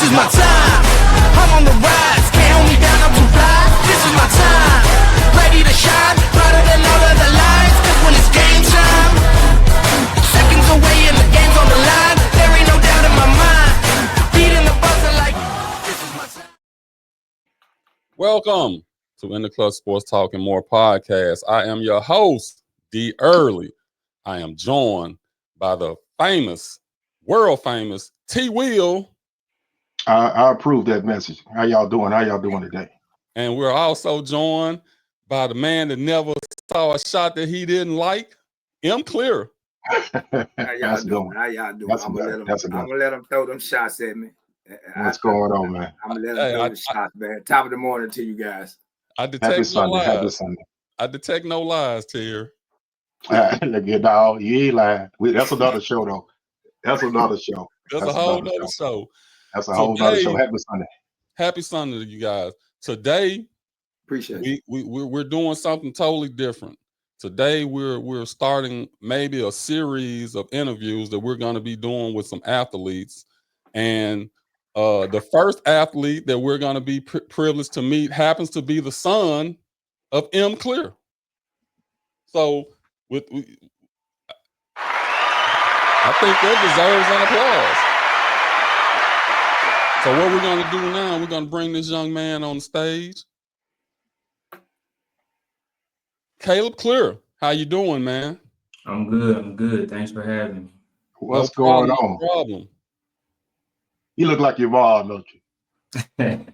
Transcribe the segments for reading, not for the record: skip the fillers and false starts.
is my time. I'm on the rise, can't hold me down, I'm too fly. This is my time, ready to shine, brighter than all of the lights. Cause when it's game time, seconds away and the game's on the line. There ain't no doubt in my mind, beating the buzzer like this is my time. Welcome to In the Club Sports Talk and More podcast. I am your host, D. Early. I am joined by the famous, world famous T. Will. I approve that message. How y'all doing? How y'all doing today? And we're also joined by the man that never saw a shot that he didn't like, M. Clear. How y'all doing? How y'all doing? I'm gonna let them throw them shots at me. What's going on, man? I'm gonna let them throw the shots, man. Top of the morning to you guys. I detect no lies. Happy Sunday. I detect no lies, Tier. Look at dog. You ain't lying. That's another show, though. That's another show. That's a whole nother show. That's a whole nother show. Happy Sunday. Happy Sunday to you guys. Today, appreciate we're doing something totally different. Today, we're starting maybe a series of interviews that we're going to be doing with some athletes. And the first athlete that we're going to be privileged to meet happens to be the son of M. Clear. So, I think that deserves an applause. So what we're going to do now, we're going to bring this young man on the stage. Caleb Clear, how you doing, man? I'm good. Thanks for having me. What's going on? No problem. You look like your mom, don't you?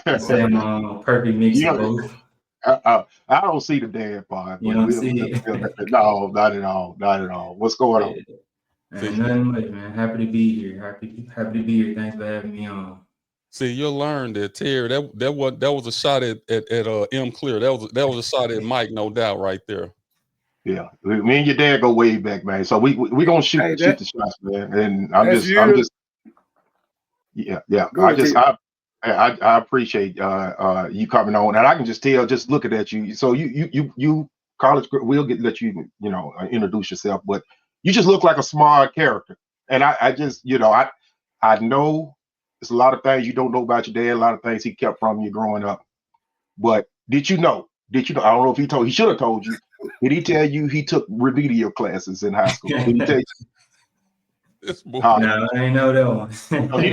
I say I'm perfect mix of both. I don't see the dad part. You don't see it? No, not at all. Not at all. What's going on? Man, nothing much, man. Happy to be here. Happy to be here. Thanks for having me on. See, you'll learn that Terry, that was a shot at M. Clear. That was a shot at Mike, no doubt, right there. Yeah, me and your dad go way back, man. So we gonna shoot the shots, man. And I'm just yeah. I appreciate you coming on, and I can just tell, just looking at you. So you college, we'll let you introduce yourself, but you just look like a smart character, and I just I know there's a lot of things you don't know about your dad, a lot of things he kept from you growing up. But did you know? I don't know if he should have told you. Did he tell you he took remedial classes in high school? Did he tell you? No, I ain't know that one. No, he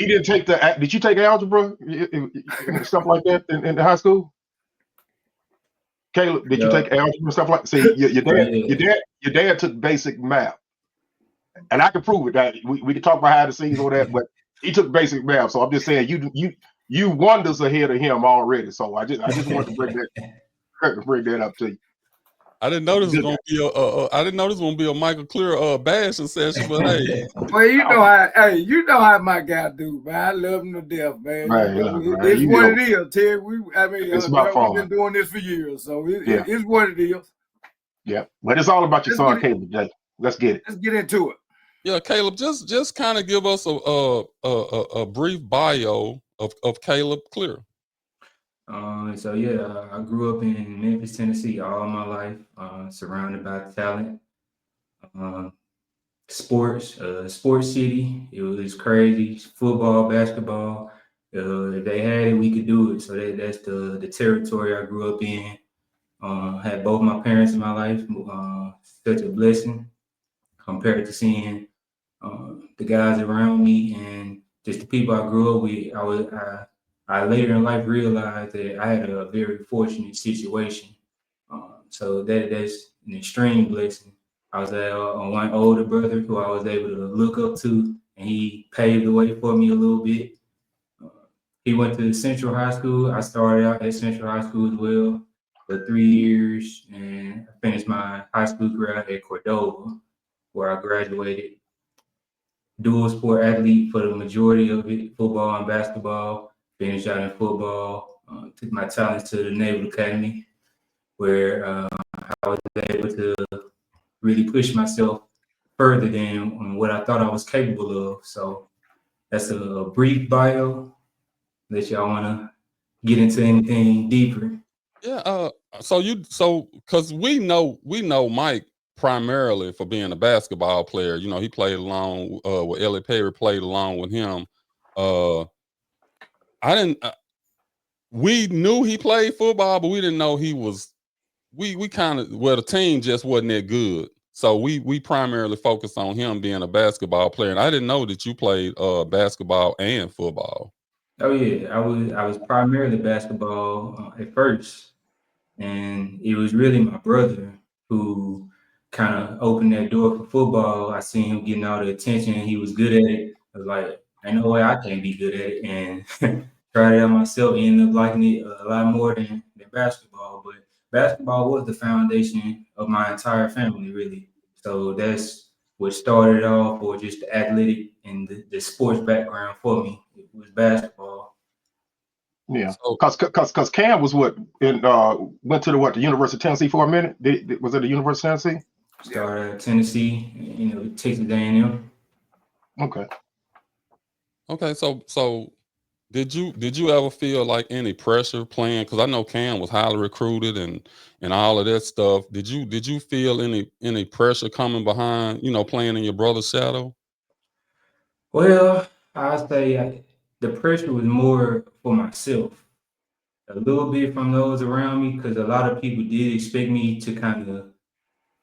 didn't take the. Did you take algebra and stuff like that in high school? Caleb, did you take algebra and stuff like? See, your dad took basic math, and I can prove it. That we can talk behind the scenes on that, but he took basic math. So I'm just saying, you wonders ahead of him already. So I just wanted to bring that up to you. I didn't know this was gonna be a Michael Clear bashing session, but hey. Well, you know how my guy do, man. I love him to death, man. Right, it's what it is, Ted. We've been doing this for years, so it's what it is. Yeah, but it's all about your son, Caleb. Jay. Let's get it. Let's get into it. Yeah, Caleb, just kind of give us a brief bio of Caleb Clear. I grew up in Memphis, Tennessee all my life, surrounded by talent. Sports city. It was crazy. Football, basketball. If they had it, we could do it. So that's the territory I grew up in. Had both my parents in my life. Such a blessing compared to seeing the guys around me and just the people I grew up with. I later in life realized that I had a very fortunate situation. So that's an extreme blessing. I was on one older brother who I was able to look up to, and he paved the way for me a little bit. He went to Central High School. I started out at Central High School as well for 3 years, and I finished my high school career at Cordova, where I graduated. Dual sport athlete for the majority of it, football and basketball. Finished out in football, took my talents to the Naval Academy, where I was able to really push myself further than what I thought I was capable of. So that's a brief bio. Unless y'all want to get into anything deeper. Yeah. Because we know Mike primarily for being a basketball player. You know, he played along with Ellie Perry, played along with him I didn't. We knew he played football, but we didn't know he was. We kind of the team just wasn't that good, so we primarily focused on him being a basketball player. And I didn't know that you played basketball and football. Oh yeah, I was primarily basketball at first, and it was really my brother who kind of opened that door for football. I seen him getting all the attention. He was good at it. I was like, ain't no way I can't be good at it, and tried it out myself. Ended up liking it a lot more than basketball. But basketball was the foundation of my entire family, really. So that's what started off, or just the athletic and the sports background for me. It was basketball. Yeah, because Cam was went to the University of Tennessee for a minute. Was it the University of Tennessee? Started at Tennessee, Texas A&M. Okay. Okay, so did you ever feel like any pressure playing? Because I know Cam was highly recruited and all of that stuff. Did you feel any pressure coming behind, playing in your brother's shadow? Well, I say the pressure was more for myself, a little bit from those around me, because a lot of people did expect me to kind of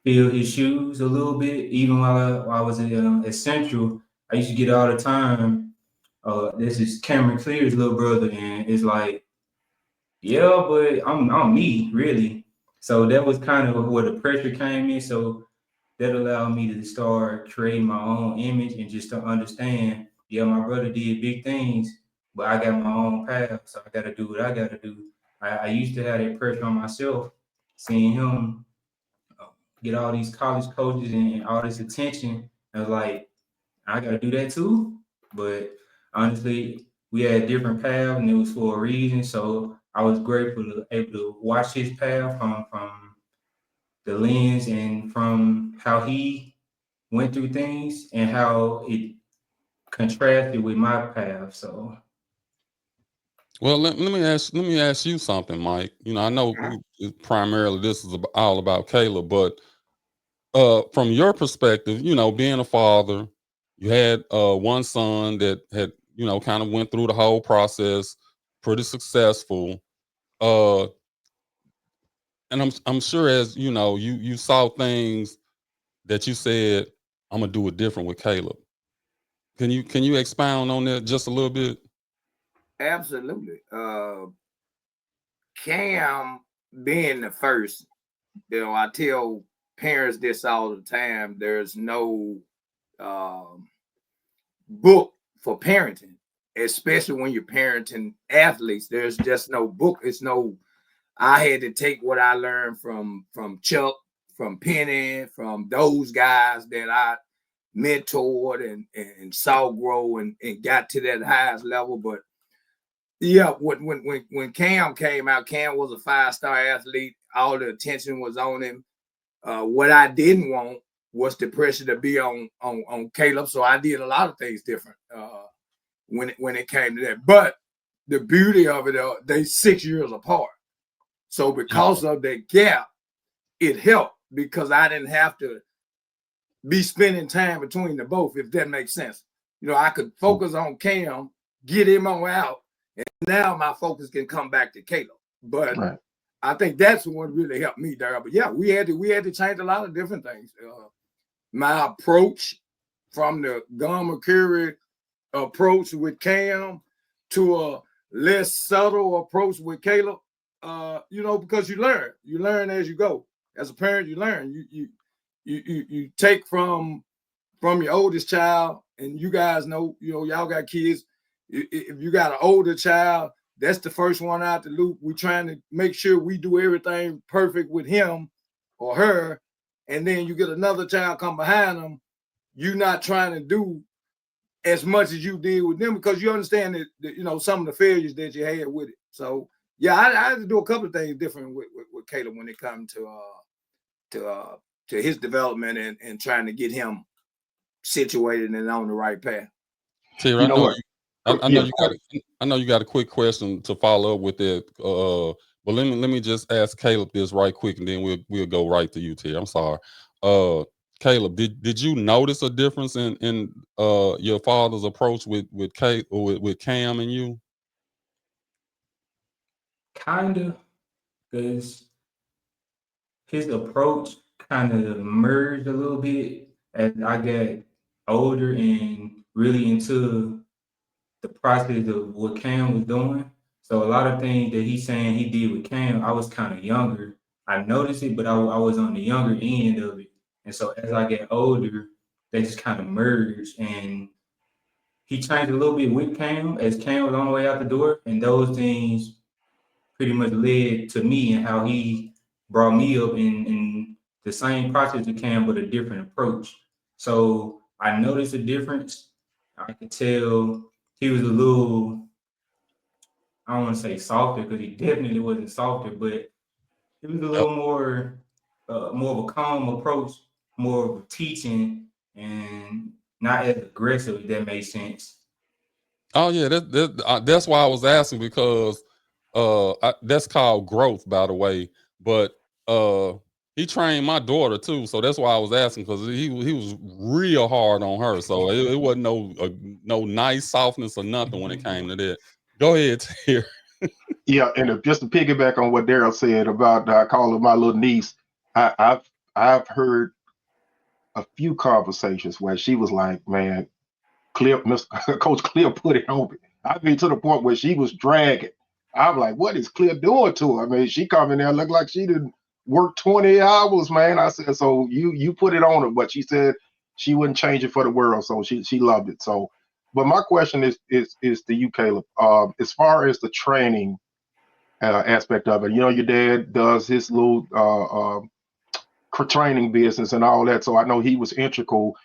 fill his shoes a little bit. Even while I was at Central, I used to get all the time. This is Cameron Clear's little brother, and it's like, yeah, but I'm me, really. So that was kind of where the pressure came in. So that allowed me to start creating my own image and just to understand, yeah, my brother did big things, but I got my own path, so I got to do what I got to do. I used to have that pressure on myself, seeing him get all these college coaches and all this attention. I was like, I got to do that too. But honestly, we had different paths, and it was for a reason. So I was grateful to able to watch his path from the lens and from how he went through things and how it contrasted with my path. So, Well, let me ask you something, Mike. I know primarily this is all about Caleb, but from your perspective, being a father, you had one son that had kind of went through the whole process, pretty successful. And I'm sure, as you saw things that you said, I'm gonna do it different with Caleb. Can you expound on that just a little bit? Absolutely. Cam being the first, I tell parents this all the time. There's no book for parenting, especially when you're parenting athletes. There's just no book. It's no. I had to take what I learned from Chuck, from Penny, from those guys that I mentored and saw grow and got to that highest level. But yeah, when Cam came out, Cam was a 5-star athlete. All the attention was on him. What I didn't want was the pressure to be on Caleb. So I did a lot of things different when it came to that. But the beauty of it, they 6 years apart. So because of that gap, it helped because I didn't have to be spending time between the both, if that makes sense. I could focus on Cam, get him on out, and now my focus can come back to Caleb. But right. I think that's what really helped me there. But yeah, we had to change a lot of different things. My approach from the Gun McCurry approach with Cam to a less subtle approach with Caleb. Because you learn as you go. As a parent, you learn. You take from your oldest child, and you guys know, y'all got kids. If you got an older child, that's the first one out the loop. We're trying to make sure we do everything perfect with him or her, and then you get another child come behind them. You're not trying to do as much as you did with them because you understand that some of the failures that you had with it. So. Yeah, I had to do a couple of things different with Caleb when it comes to his development and trying to get him situated and on the right path. Terry, I know you got a quick question to follow up with it. But let me just ask Caleb this right quick, and then we'll go right to you, Terry. I'm sorry. Caleb, did you notice a difference in your father's approach with Cam and you? Kinda, because his approach kind of merged a little bit as I got older and really into the process of what Cam was doing. So a lot of things that he's saying he did with Cam, I was kind of younger. I noticed it, but I was on the younger end of it. And so as I get older, they just kind of merged. And he changed a little bit with Cam as Cam was on the way out the door. And those things pretty much led to me and how he brought me up in the same process of Cam, but a different approach. So I noticed a difference. I could tell he was a little, I don't want to say softer because he definitely wasn't softer, but it was a little more of a calm approach, more of a teaching and not as aggressive, if that makes sense. Oh yeah, that's why I was asking, because that's called growth, by the way. But he trained my daughter too, so that's why I was asking, because he was real hard on her. So it wasn't no nice softness or nothing when it came to that. Go ahead, Terry. Yeah, and just to piggyback on what Daryl said about calling my little niece, I've heard a few conversations where she was like, "Man, Cliff, Mr. Coach Cliff put it on me." I mean, to the point where she was dragging. I'm like, "What is Cliff doing to her?" I mean, she come in there looked like she didn't work 20 hours, man. I said, "So you put it on her," but she said she wouldn't change it for the world, so she loved it. So, but my question is to you, Caleb. As far as the training aspect of it. You know, your dad does his little training business and all that. So I know he was integral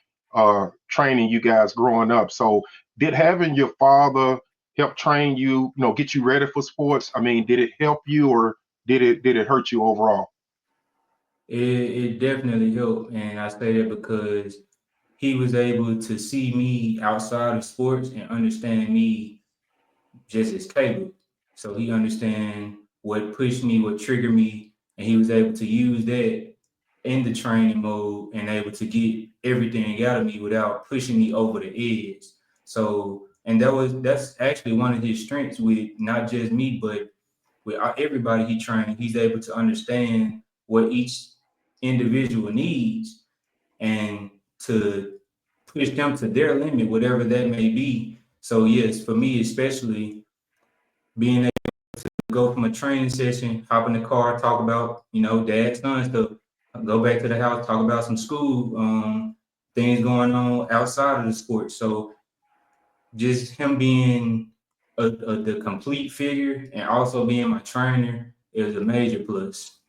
training you guys growing up. So did having your father help train you, you know, get you ready for sports? I mean, did it help you or did it hurt you overall? It definitely helped. And I say that because he was able to see me outside of sports and understand me just as Caleb. So he understand what pushed me, what triggered me, and he was able to use that in the training mode and able to get everything out of me without pushing me over the edge. So, and that's actually one of his strengths with not just me, but with everybody he trained. He's able to understand what each individual needs and to push them to their limit, whatever that may be. So yes, for me especially, being able to go from a training session, hop in the car, talk about, dad, son stuff, go back to the house, talk about some school things going on outside of the sport. So just him being the complete figure and also being my trainer is a major plus.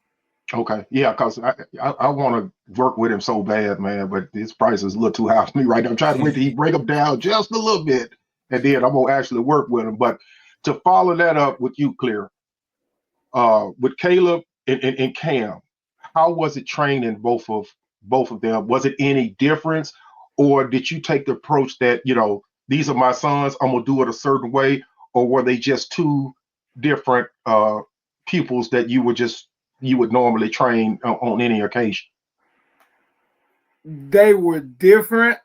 Okay, yeah, because I want to work with him so bad, man, but his price is a little too high for me right now. I'm trying to wait till he break him down just a little bit, and then I'm gonna actually work with him. But to follow that up with you, Clear, with Caleb and Cam, how was it training both of them? Was it any difference, or did you take the approach that these are my sons, I'm gonna do it a certain way, or were they just two different pupils that you would normally train on any occasion? They were different.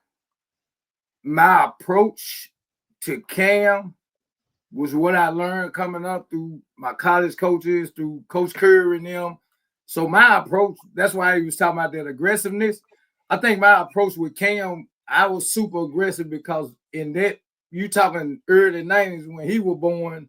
My approach to Cam was what I learned coming up through my college coaches, through Coach Curry and them. So my approach, that's why he was talking about that aggressiveness. I think my approach with Cam, I was super aggressive because in that, you talking early 90s when he was born,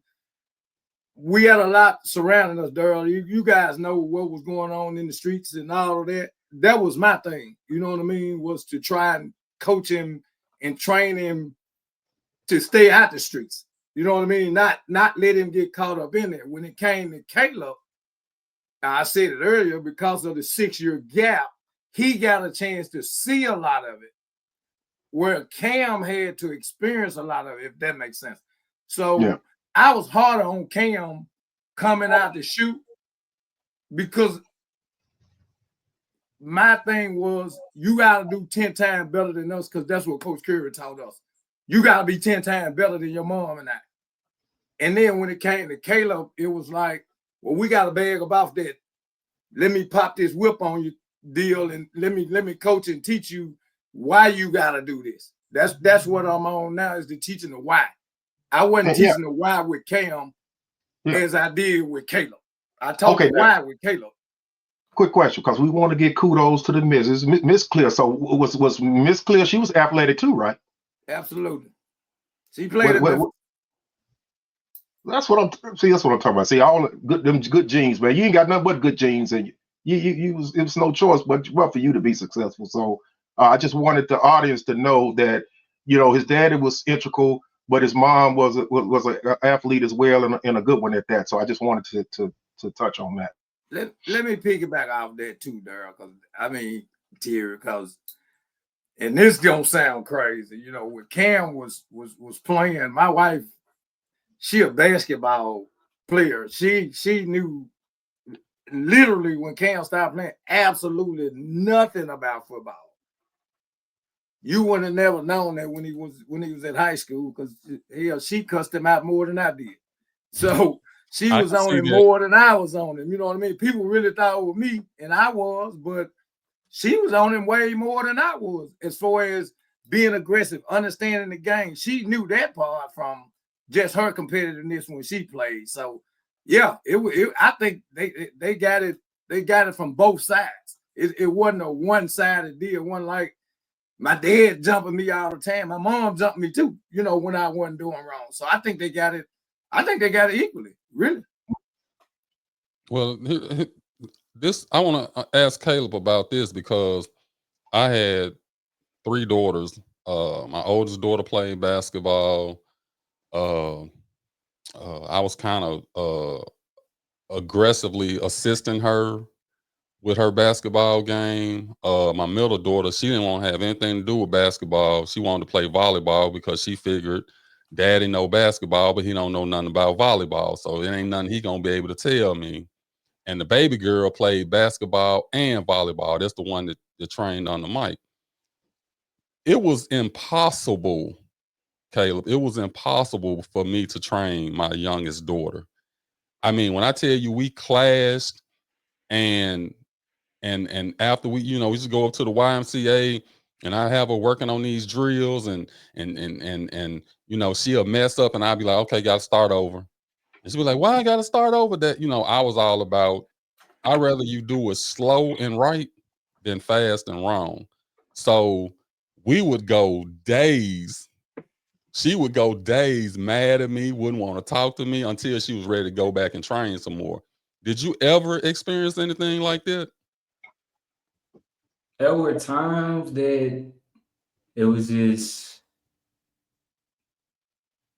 we had a lot surrounding us, Daryl. You guys know what was going on in the streets and all of that. That was my thing, you know what I mean, was to try and coach him and train him to stay out the streets. You know what I mean? Not let him get caught up in there. When it came to Caleb, I said it earlier, because of the 6-year gap, he got a chance to see a lot of it, where Cam had to experience a lot of it, if that makes sense. So yeah. I was harder on Cam coming out to shoot, because my thing was, you got to do 10 times better than us, because that's what Coach Curry taught us. You got to be 10 times better than your mom and I. And then when it came to Caleb, it was like, well, we got to bag about that. Let me pop this whip on you deal and let me coach and teach you why you gotta do this. That's what I'm on now, is the teaching the why. I wasn't teaching the why with Cam as I did with Caleb. I taught the why with Caleb. Quick question, because we want to give kudos to the missus, Miss Clear. So was Miss Clear? She was athletic too, right? Absolutely. She played that's what I'm talking about. See, all them good genes, man. You ain't got nothing but good genes in you. It was no choice but for you to be successful. So I just wanted the audience to know that, his daddy was integral, but his mom was an athlete as well, and a good one at that. So I just wanted to touch on that. Let me piggyback off that too, Daryl, Terry, because, and this don't sound crazy, when Cam was playing, my wife, she a basketball player. She knew literally when Cam started playing absolutely nothing about football. You wouldn't have never known that when he was in high school, because she cussed him out more than I did. So she was on him more than I was on him. You know what I mean? People really thought it was me, and I was, but she was on him way more than I was as far as being aggressive, understanding the game. She knew that part from just her competitiveness when she played. So yeah, I think they got it. They got it from both sides. It wasn't a one-sided deal. It wasn't like my dad jumping me all the time. My mom jumped me too, when I wasn't doing wrong. So I think they got it. I think they got it equally, really. Well, I want to ask Caleb about this, because I had 3 daughters. My oldest daughter played basketball. I was kind of aggressively assisting her with her basketball game. My middle daughter, she didn't want to have anything to do with basketball. She wanted to play volleyball because she figured daddy know basketball, but he don't know nothing about volleyball. So it ain't nothing he gonna be able to tell me. And the baby girl played basketball and volleyball. That's the one that trained on the mic. It was impossible, Caleb. It was impossible for me to train my youngest daughter. I mean, when I tell you we clashed, and after we just go up to the YMCA, and I have her working on these drills, and she'll mess up, and I'll be like, okay, gotta start over. And she'll be like, why I gotta start over? That I was all about, I'd rather you do it slow and right than fast and wrong. So we would go days. She would go days mad at me, wouldn't want to talk to me until she was ready to go back and train some more. Did you ever experience anything like that? There were times that it was just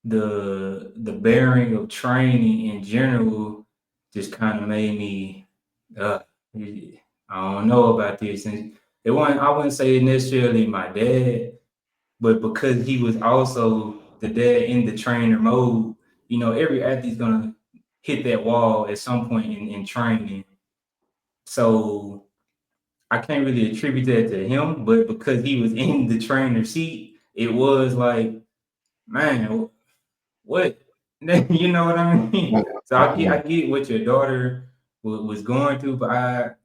the bearing of training in general just kind of made me I don't know about this. And I wouldn't say necessarily my dad, but because he was also the dad in the trainer mode, every athlete's gonna hit that wall at some point in training. So I can't really attribute that to him, but because he was in the trainer seat, it was like, man, what? You know what I mean? So I get what your daughter was going through, but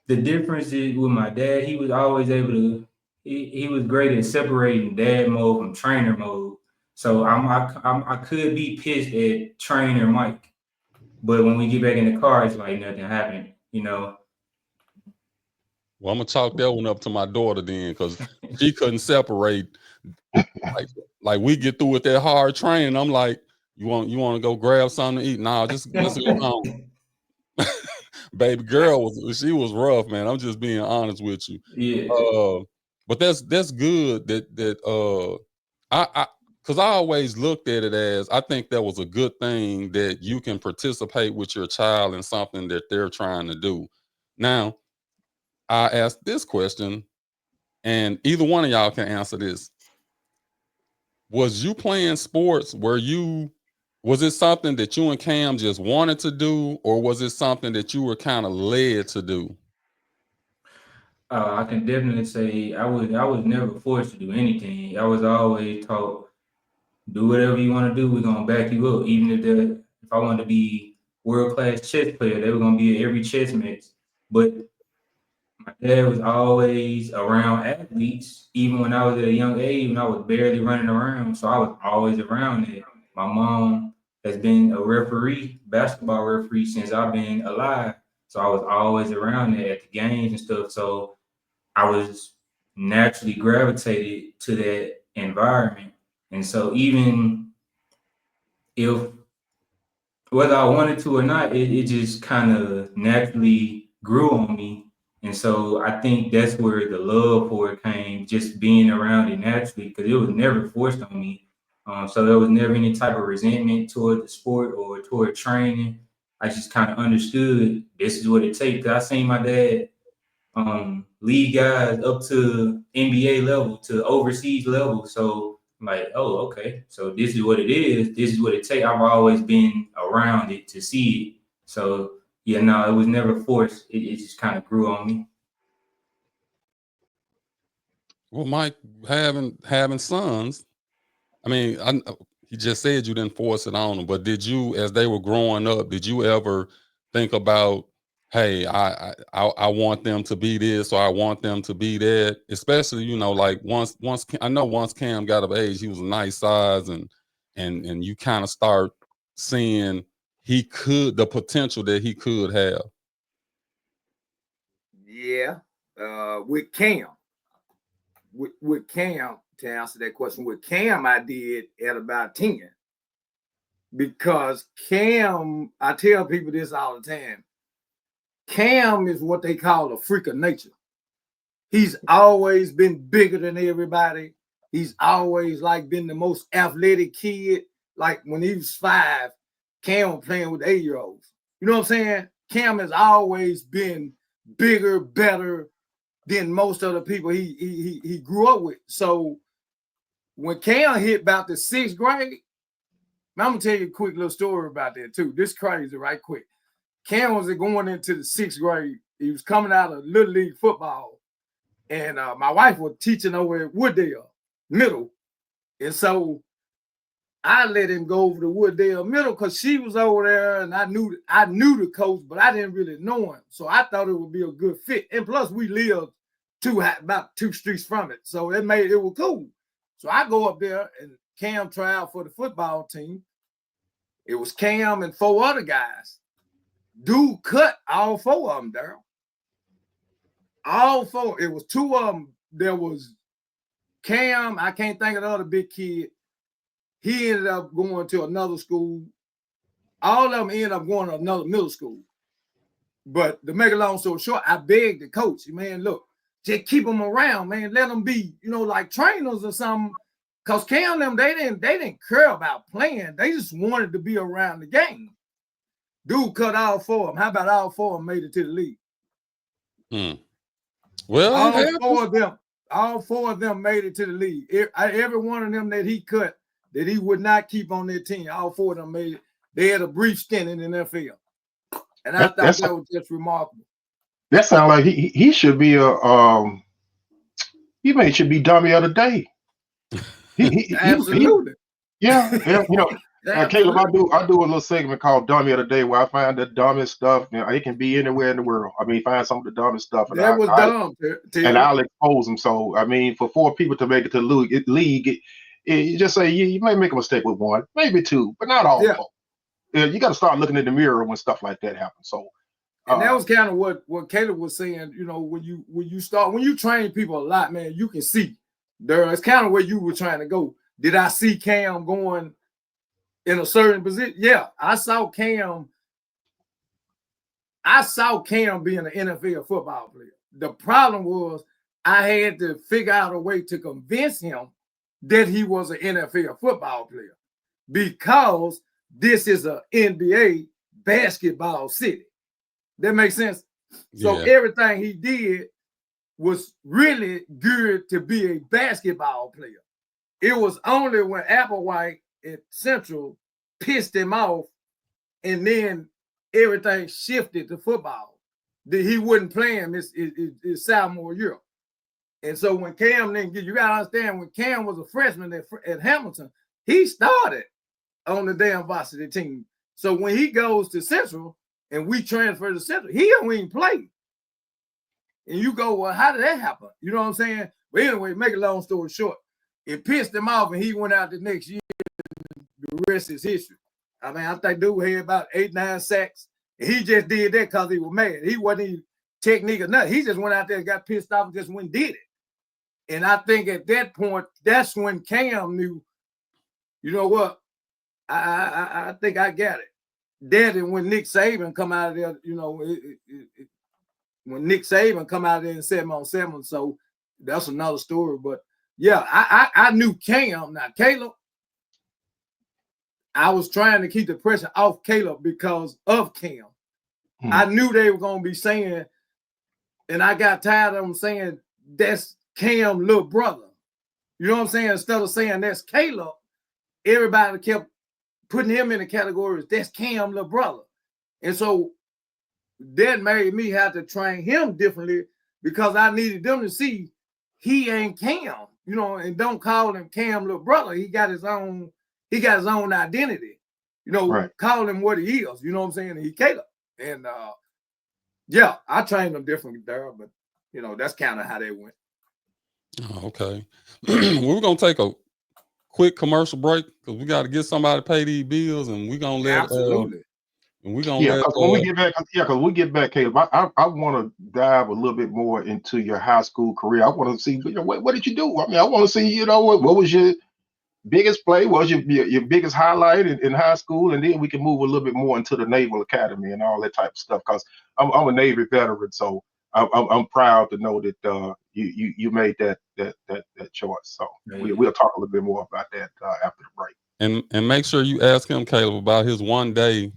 the difference is with my dad, he was always able to. He was great at separating dad mode from trainer mode. So I could be pissed at trainer Mike, but when we get back in the car, it's like nothing happened. Well, I'm gonna chalk that one up to my daughter then, because she couldn't separate. Like we get through with that hard training, I'm like, you want to go grab something to eat? Nah, let's go home. Baby girl she was rough, man. I'm just being honest with you. Yeah. But that's good that I because I always looked at it as, I think that was a good thing that you can participate with your child in something that they're trying to do. Now, I asked this question, and either one of y'all can answer this. Was you playing sports? Was it something that you and Cam just wanted to do, or was it something that you were kind of led to do? I can definitely say I was never forced to do anything. I was always taught, do whatever you want to do. We're gonna back you up. Even if I wanted to be world-class chess player, they were gonna be at every chess match. But My dad was always around athletes, even when I was at a young age, when I was barely running around. So I was always around it. My mom has been a referee, basketball referee, since I've been alive. So I was always around it at the games and stuff. So I was naturally gravitated to that environment. And so even if whether I wanted to or not, it just kind of naturally grew on me. And so I think that's where the love for it came, just being around it naturally, because it was never forced on me. So there was never any type of resentment toward the sport or toward training. I just kind of understood this is what it takes. 'Cause I seen my dad lead guys up to NBA level, to overseas level. So I'm like, oh, okay. So this is what it is. This is what it takes. I've always been around it to see it. So yeah, no, it was never forced. It just kind of grew on me. Well, Mike, having sons, I mean, he just said you didn't force it on them, but did you, as they were growing up, did you ever think about, hey, I want them to be this or I want them to be that? Especially, you know, like once I know once Cam got of age, he was a nice size, and you kind of start seeing the potential that he could have. Yeah. With Cam. With Cam, to answer that question, with Cam, I did at about 10. Because Cam, I tell people this all the time, Cam is what they call a freak of nature. He's always been bigger than everybody. He's always like been the most athletic kid. Like when he was 5, Cam was playing with 8-year-olds. You know what I'm saying? Cam has always been bigger, better than most of the people he grew up with. So when Cam hit about the 6th grade, I'm gonna tell you a quick little story about that too. This crazy, right quick. Cam was going into the 6th grade. He was coming out of Little League football. And my wife was teaching over at Wooddale Middle. And so I let him go over to Wooddale Middle because she was over there and I knew the coach, but I didn't really know him. So I thought it would be a good fit. And plus we lived about 2 streets from it. So it was cool. So I go up there and Cam tried out for the football team. It was Cam and 4 other guys. Dude cut all 4 of them, Daryl. All 4. It was 2 of them. There was Cam. I can't think of the other big kid. He ended up going to another school. All of them ended up going to another middle school. But to make a long story short, I begged the coach, man, look, just keep them around, man. Let them be, like trainers or something. Because Cam them, they didn't care about playing. They just wanted to be around the game. Dude cut all 4 of them. How about all 4 of them made it to the league? Well, all four of them made it to the league. Every one of them that he cut, that he would not keep on their team, all 4 of them made it. They had a brief stint in the NFL. And I thought that was just remarkable. That sounds like he should be should be dummy of the day. Absolutely. Yeah. Caleb, I do a little segment called Dummy of the Day where I find the dumbest stuff. It can be anywhere in the world. I mean, find some of the dumbest stuff. And dumb. And I'll expose them. So, I mean, for 4 people to make it to the league, you just say you may make a mistake with 1, maybe 2, but not all 4. You got to start looking in the mirror when stuff like that happens. So, and that was kind of what Caleb was saying. When you train people a lot, man, you can see there. It's kind of where you were trying to go. Did I see Cam going in a certain position? Yeah, I saw Cam being an NFL football player. The problem was I had to figure out a way to convince him that he was an NFL football player because this is an NBA basketball city. That makes sense? So everything he did was really good to be a basketball player. It was only when Applewhite at Central pissed him off and then everything shifted to football. That he wasn't playing his sophomore year. And so when Cam you got to understand, when Cam was a freshman at Hamilton, he started on the damn varsity team. So when he goes to Central and we transfer to Central, he don't even play. And you go, well, how did that happen? You know what I'm saying? But anyway, make a long story short, it pissed him off, and he went out the next year. The rest is history. I mean, I think dude had about 8-9 sacks. And he just did that because he was mad. He wasn't even technique or nothing. He just went out there and got pissed off and just went and did it. And I think at that point, that's when Cam knew, you know what? I think I got it. That and when Nick Saban come out of there, you know, when Nick Saban come out of there and 7-on-7, so that's another story. But yeah, I knew Cam. Now Caleb, I was trying to keep the pressure off Caleb because of Cam. I knew they were gonna be saying, and I got tired of them saying that's Cam little brother. You know what I'm saying? Instead of saying that's Caleb, everybody kept putting him in the categories, that's Cam little brother. And so that made me have to train him differently because I needed them to see he ain't Cam, you know, and don't call him Cam little brother. He got his own identity, you know, right. Call him what he is, you know what I'm saying? He Caleb. And yeah, I trained him differently there, but you know, that's kind of how they went. Oh, okay. We're gonna take a quick commercial break because we got to get somebody to pay these bills, and we're gonna let absolutely. And we're gonna because when we get back, Caleb, I want to dive a little bit more into your high school career. I want to see, you know, what did you do? I mean, I want to see, you know, what was your biggest play? What was your biggest highlight in high school? And then we can move a little bit more into the Naval Academy and all that type of stuff. Because I'm a Navy veteran, so I'm proud to know that you made that choice. So we'll talk a little bit more about that after the break. And make sure you ask him, Caleb, about his one day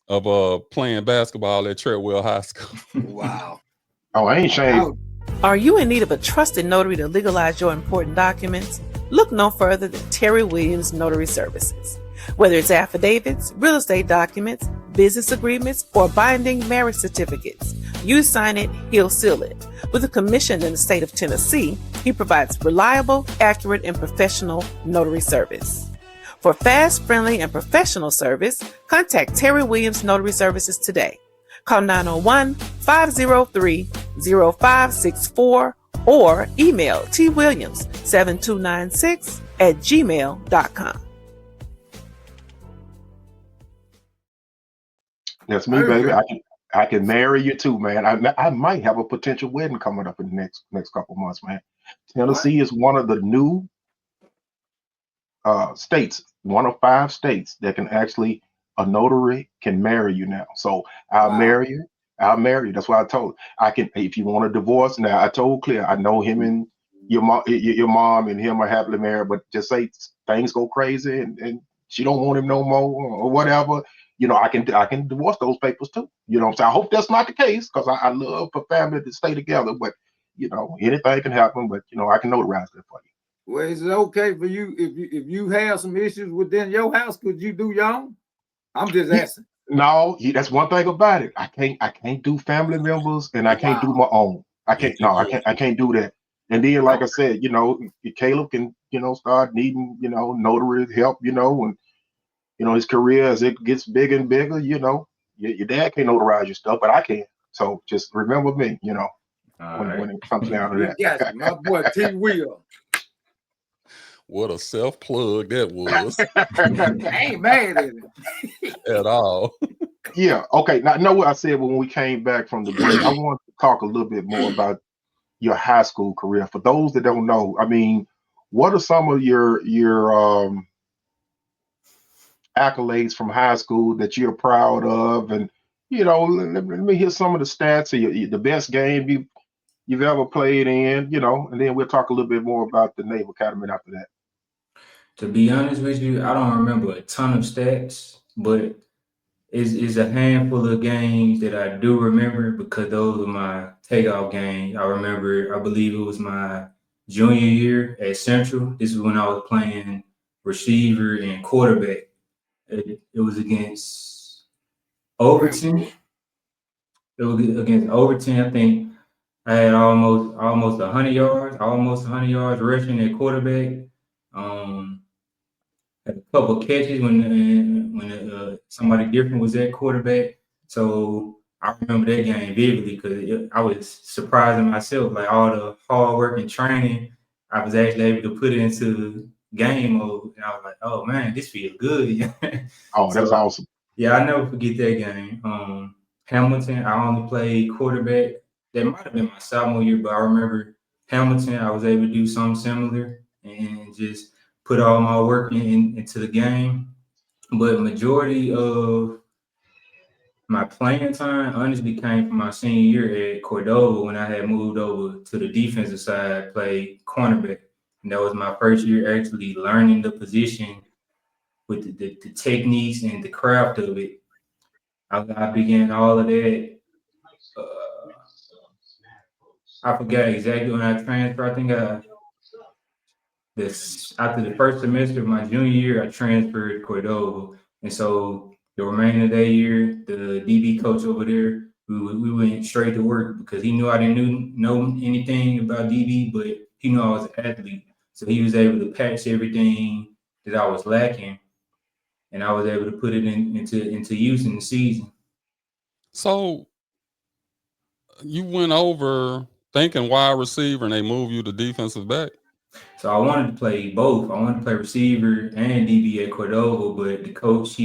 of playing basketball at Treadwell High School. Wow. Oh, I ain't ashamed. Are you in need of a trusted notary to legalize your important documents? Look no further than Terry Williams Notary Services. Whether it's affidavits, real estate documents, business agreements, or binding marriage certificates, you sign it, he'll seal it. With a commission in the state of Tennessee, he provides reliable, accurate, and professional notary service. For fast, friendly, and professional service, contact Terry Williams Notary Services today. Call 901-503-0564 or email twilliams7296@gmail.com. That's me, baby. I can marry you too, man. I might have a potential wedding coming up in the next couple months, man. Tennessee is one of the new states, one of 5 states that can actually, a notary can marry you now. So I'll marry you. That's why I told her. I can, if you want a divorce. Now I told Claire, I know him and your mom and him are happily married, but just say things go crazy and she don't want him no more or whatever. You know, I can divorce those papers too. You know what I'm saying? I hope that's not the case because I love for family to stay together, but you know, anything can happen, but you know, I can notarize that for you. Well, is it okay for you if you have some issues within your house? Could you do your own? I'm just asking. No, that's one thing about it. I can't do family members, and I can't do my own. I can't do that. And then, like I said, you know, Caleb can, you know, start needing, you know, notary help, you know, and you know his career as it gets bigger and bigger. You know, your dad can't notarize your stuff, but I can. So just remember me, you know, when it comes down to that. Yes, my boy T. Will. What a self-plug that was. I ain't mad at it. At all. Yeah. Okay. Now, I know what I said when we came back from the break. I want to talk a little bit more about your high school career. For those that don't know, I mean, what are some of your accolades from high school that you're proud of? And, you know, let me hear some of the stats of the best game you've ever played in, you know, and then we'll talk a little bit more about the Naval Academy after that. To be honest with you, I don't remember a ton of stats, but it's a handful of games that I do remember because those were my takeoff games. I believe it was my junior year at Central. This is when I was playing receiver and quarterback. It was against Overton. It was against Overton. I think I had almost 100 yards rushing at quarterback. Had a couple of catches when somebody different was at quarterback. So I remember that game vividly because I was surprising myself, like all the hard work and training. I was actually able to put it into game mode, and I was like, "Oh man, this feels good." Oh, that's So awesome. yeah, I never forget that game. Hamilton, I only played quarterback. That might have been my sophomore year, but I remember Hamilton. I was able to do something similar and just put all my work into the game. But majority of my playing time honestly came from my senior year at Cordova when I had moved over to the defensive side, played cornerback. And that was my first year actually learning the position with the techniques and the craft of it. I began all of that. Uh, I forgot exactly when I transferred. I think this after the first semester of my junior year, I transferred to Cordova, and so the remainder of that year, the DB coach over there, we went straight to work because he knew I didn't know anything about DB, but he knew I was an athlete, so he was able to patch everything that I was lacking, and I was able to put it into use in the season. So you went over thinking wide receiver, and they moved you to defensive back. So I wanted to play both. I wanted to play receiver and DB at Cordova, but the coach,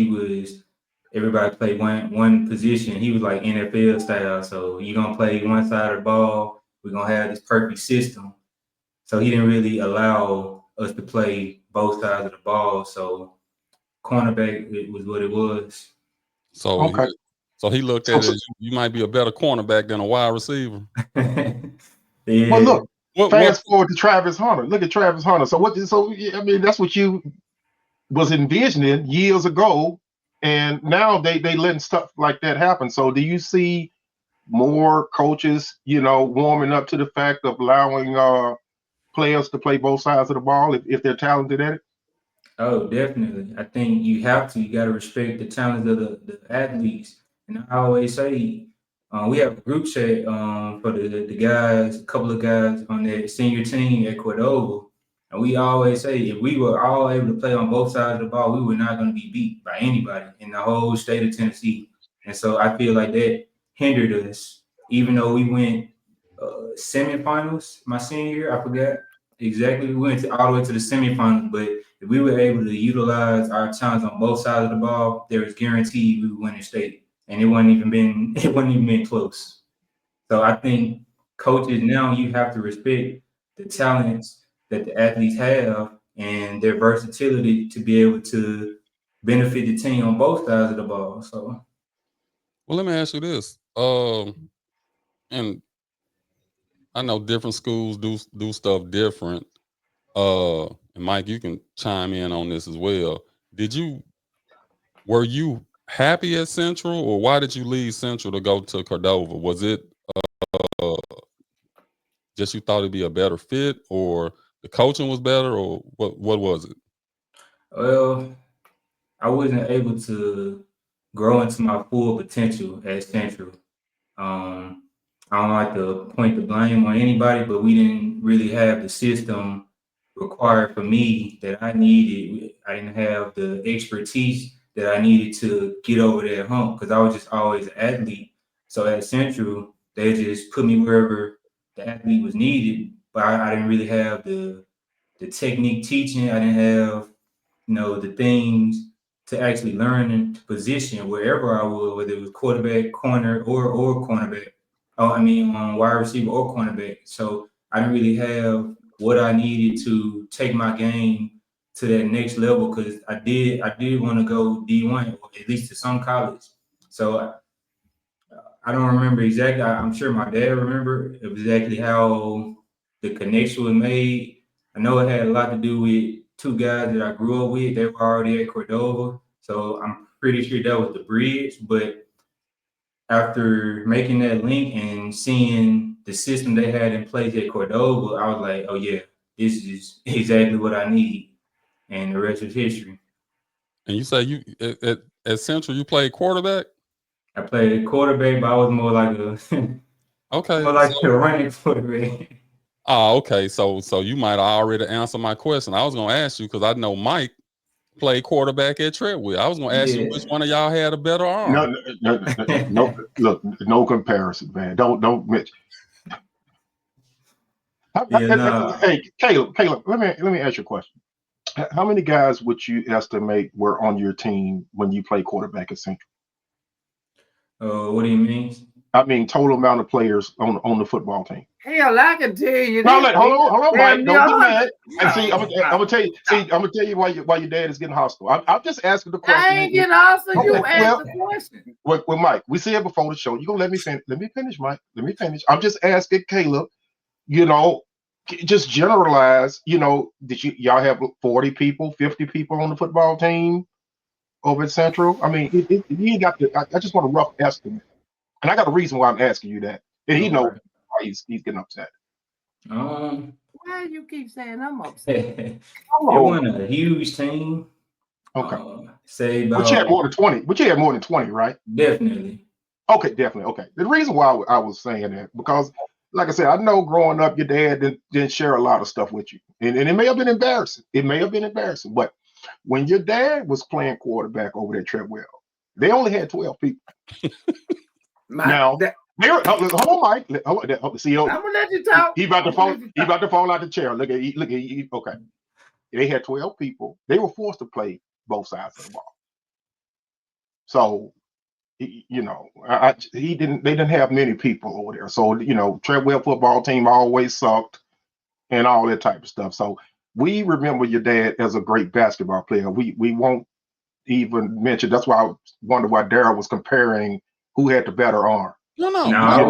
everybody played one position. He was like NFL style. So you're gonna play one side of the ball. We're gonna have this perfect system. So he didn't really allow us to play both sides of the ball. So cornerback it was what it was. So Okay. he looked So, at it as you might be a better cornerback than a wide receiver. well, Yeah. look, What fast forward to Travis Hunter. Look at Travis Hunter. So what? So I mean, that's what you was envisioning years ago, and now they letting stuff like that happen. So do you see more coaches, warming up to the fact of allowing players to play both sides of the ball if they're talented at it? Oh, definitely. I think you have to. You got to respect the talents of the athletes. And I always say, we have a group chat for the guys, a couple of guys on that senior team at Cordova. And we always say, if we were all able to play on both sides of the ball, we were not going to be beat by anybody in the whole state of Tennessee. And so I feel like that hindered us, even though we went semifinals my senior year. I forgot exactly. We went all the way to the semifinals, but if we were able to utilize our talents on both sides of the ball, there was guaranteed we would win the state. And it wasn't even been close. So I think coaches now you have to respect the talents that the athletes have and their versatility to be able to benefit the team on both sides of the ball. So Well, let me ask you this. And I know different schools do stuff different. And Mike, you can chime in on this as well. Were you happy at Central, or why did you leave Central to go to Cordova? Was it uh, just you thought it'd be a better fit, or the coaching was better, or what was it? well, I wasn't able to grow into my full potential at Central. Um, I don't like to point the blame on anybody, but we didn't really have the system required for me that I needed. I didn't have the expertise that I needed to get over that hump because I was just always an athlete. So at Central, they just put me wherever the athlete was needed, but I didn't really have the technique teaching. I didn't have the things to actually learn and position wherever I would, whether it was quarterback, corner, or cornerback. Oh, I mean, wide receiver or cornerback. So I didn't really have what I needed to take my game to that next level because I did want to go D1 or at least to some college. So I don't remember exactly. I'm sure my dad remember exactly how the connection was made. I know it had a lot to do with two guys that I grew up with. They were already at Cordova, so I'm pretty sure that was the bridge. But after making that link and seeing the system they had in place at Cordova, I was like, "Oh yeah, this is exactly what I need." And the rest is history. And you say you at Central you played quarterback. I played quarterback, but I was more like a more Okay, like a running quarterback. okay. So you might have already answered my question. I was gonna ask you because I know Mike. play quarterback at Treadwell. I was going to ask you which one of y'all had a better arm. No, look, no comparison, man. Don't Mitch. Hey, Caleb, let me ask you a question. How many guys would you estimate were on your team when you played quarterback at Central? What do you mean? I mean, total amount of players on the football team. Hell, I can tell you. No, hold on, Mike. Don't get mad. And see, I'm gonna tell you. See, I'm gonna tell you why your dad is getting hostile. I'm just asking the question. I ain't getting hostile. Okay, you ask the question. Well, Mike, we said before the show. You gonna let me finish? Let me finish, Mike. Let me finish. I'm just asking Caleb. You know, just generalize. You know, did y'all have 40 people, 50 people on the football team over at Central? I mean, you ain't got to. I just want a rough estimate, and I got a reason why I'm asking you that, and he knows why he's getting upset. Why do you keep saying I'm upset? It wasn't a huge team. Okay. Say about. But you had more than 20. But you had more than 20, right? Definitely. Okay, definitely. Okay. The reason why I was saying that, because like I said, I know growing up your dad didn't share a lot of stuff with you. And it may have been embarrassing. It may have been embarrassing. But when your dad was playing quarterback over there at Treadwell, they only had 12 people. Hold on, Mike. See, I'm gonna let you talk. He about to fall out the chair. Look at okay. They had 12 people. They were forced to play both sides of the ball. So, you know, they didn't have many people over there. So, you know, Treadwell football team always sucked and all that type of stuff. So we remember your dad as a great basketball player. We won't even mention. That's why I wonder why Daryl was comparing who had the better arm. No, I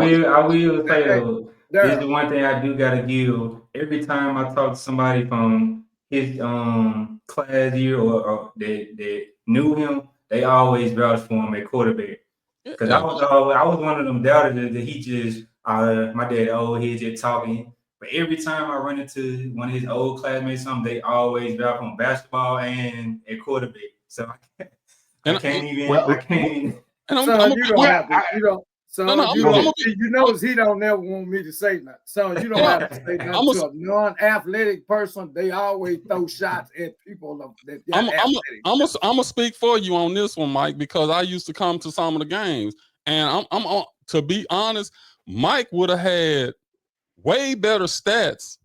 will say though, this is the one thing I do gotta give. Every time I talk to somebody from his class year or that knew him, they always vouch for him at quarterback. Because I was one of them doubters that he just my dad, he's just talking. But every time I run into one of his old classmates, they always vouch on basketball and at quarterback. So I can't even. You notice he don't never want me to say nothing. So you don't have to say nothing to a non-athletic person. They always throw shots at people that I'm gonna speak for you on this one, Mike, because I used to come to some of the games, and I'm to be honest, Mike would have had way better stats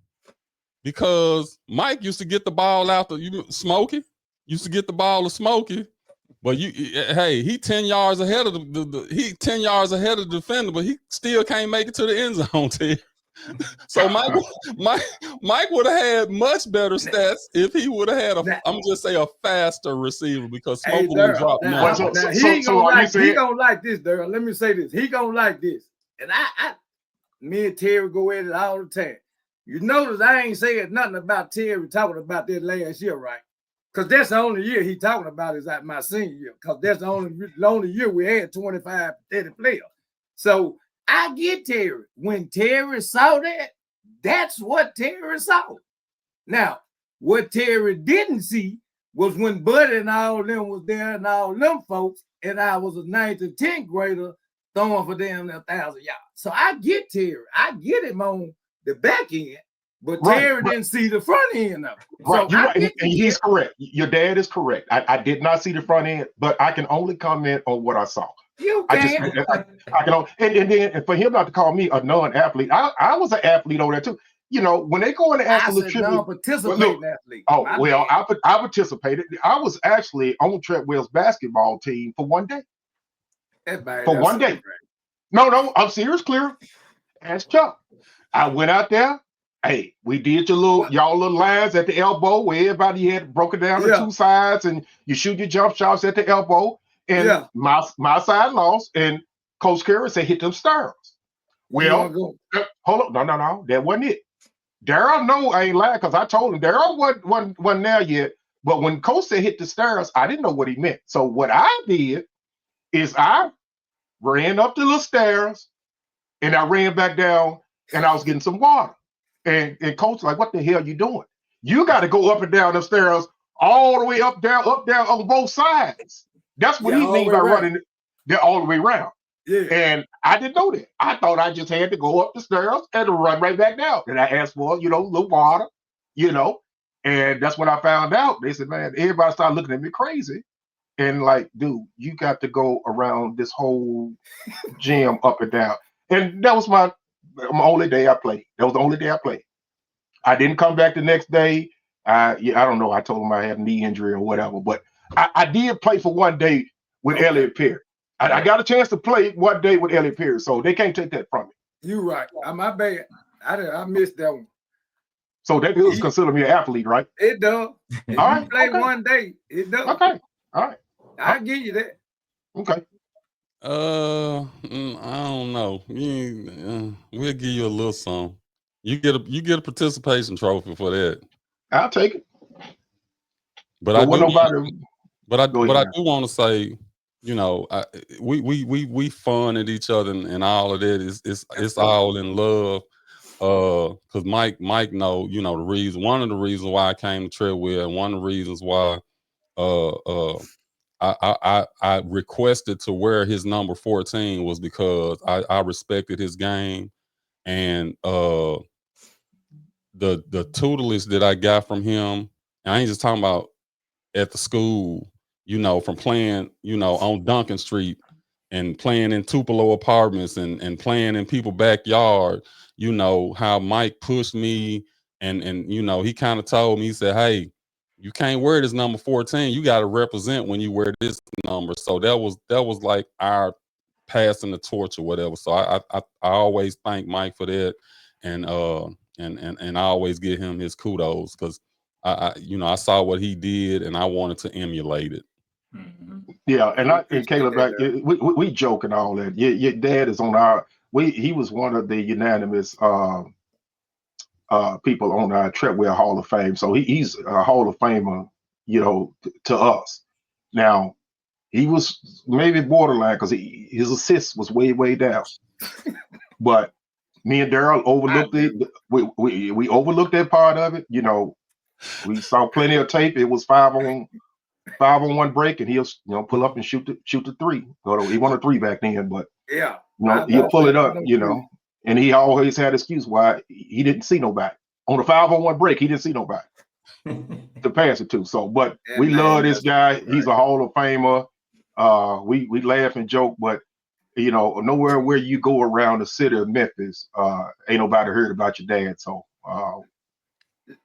because Mike used to get the ball out Smokey used to get the ball to Smokey. But he 10 yards ahead of the 10 yards ahead of the defender, but he still can't make it to the end zone. So Mike would have had much better stats if he would have had a faster receiver because Smokey would drop now. He gonna like this, Daryl. Let me say this. He gonna like this. And me and Terry go at it all the time. You notice I ain't saying nothing about Terry talking about that last year, right? Because that's the only year he talking about is at my senior year. Because that's the only year we had 25, 30 players. So I get Terry. When Terry saw that, that's what Terry saw. Now, what Terry didn't see was when Buddy and all them was there and all them folks, and I was a 9th and 10th grader throwing for them 1,000 yards. So I get Terry. I get him on the back end. But Terry didn't see the front end of it. Right, you're right. And he's correct. Your dad is correct. I did not see the front end, but I can only comment on what I saw. You can. I can and for him not to call me a non-athlete, I was an athlete over there too. You know, when they go into athlete trivia, non-participating athlete. Oh, well, I participated. I was actually on Treadwell's basketball team for one day. One day. No, I'm serious, clear. Ask Chuck. I went out there. Hey, we did y'all little lines at the elbow where everybody had broken down to two sides, and you shoot your jump shots at the elbow. And my side lost, and Coach Curry said hit them stars. Well, hold on, no, that wasn't it. Daryl, no, I ain't lying because I told him Daryl wasn't there yet. But when Coach said hit the stars, I didn't know what he meant. So what I did is I ran up the little stairs, and I ran back down, and I was getting some water. And Coach like, what the hell are you doing? You got to go up and down the stairs all the way up, down on both sides. That's what he means by running it all the way around. Yeah. And I didn't know that. I thought I just had to go up the stairs and run right back down. And I asked for, little water, And that's when I found out. They said, man, everybody started looking at me crazy. And like, dude, you got to go around this whole gym up and down. And that was my only day I played. That was the only day I played. I didn't come back the next day. I don't know. I told him I had a knee injury or whatever. But I did play for one day with Elliot Perry. I got a chance to play one day with Elliot Perry. So they can't take that from me. You right. My bad. I missed that one. So that does consider me an athlete, right? It does. If All you right, play one day, it does. Okay. All right. I'll give you that. Okay. I don't know. We'll give you a little something. You get a participation trophy for that. I'll take it. But I do want to say, you know, we fun at each other and all of that. It's all in love. Because Mike know, you know, one of the reasons why I came to Treadwell, and one of the reasons why I requested to wear his number 14 was because I respected his game, and the tutelage that I got from him, and I ain't just talking about at the school, you know, from playing, you know, on Duncan Street and playing in Tupelo apartments and playing in people's backyard, you know, how Mike pushed me and you know, he kind of told me, he said, hey, you can't wear this number 14. You got to represent when you wear this number. So that was like our passing the torch or whatever. So I always thank Mike for that. And I always give him his kudos because I saw what he did and I wanted to emulate it. Yeah, and Caleb, we joke and all that. Your dad is on our. He was one of the unanimous people on our Treadwell Hall of Fame. So he's a Hall of Famer, you know, to us. Now he was maybe borderline because his assist was way down. But me and Daryl overlooked it. We overlooked that part of it. You know, we saw plenty of tape. It was 5-on-1 break, and he'll pull up and shoot the three. Although he won a three back then, but yeah, you know, he'll pull it up, you know. And he always had excuse why he didn't see nobody on the 5-on-1 break. He didn't see nobody to pass it to. So, but we love this guy. Right. He's a Hall of Famer. We laugh and joke, but you know, nowhere where you go around the city of Memphis, ain't nobody heard about your dad. So.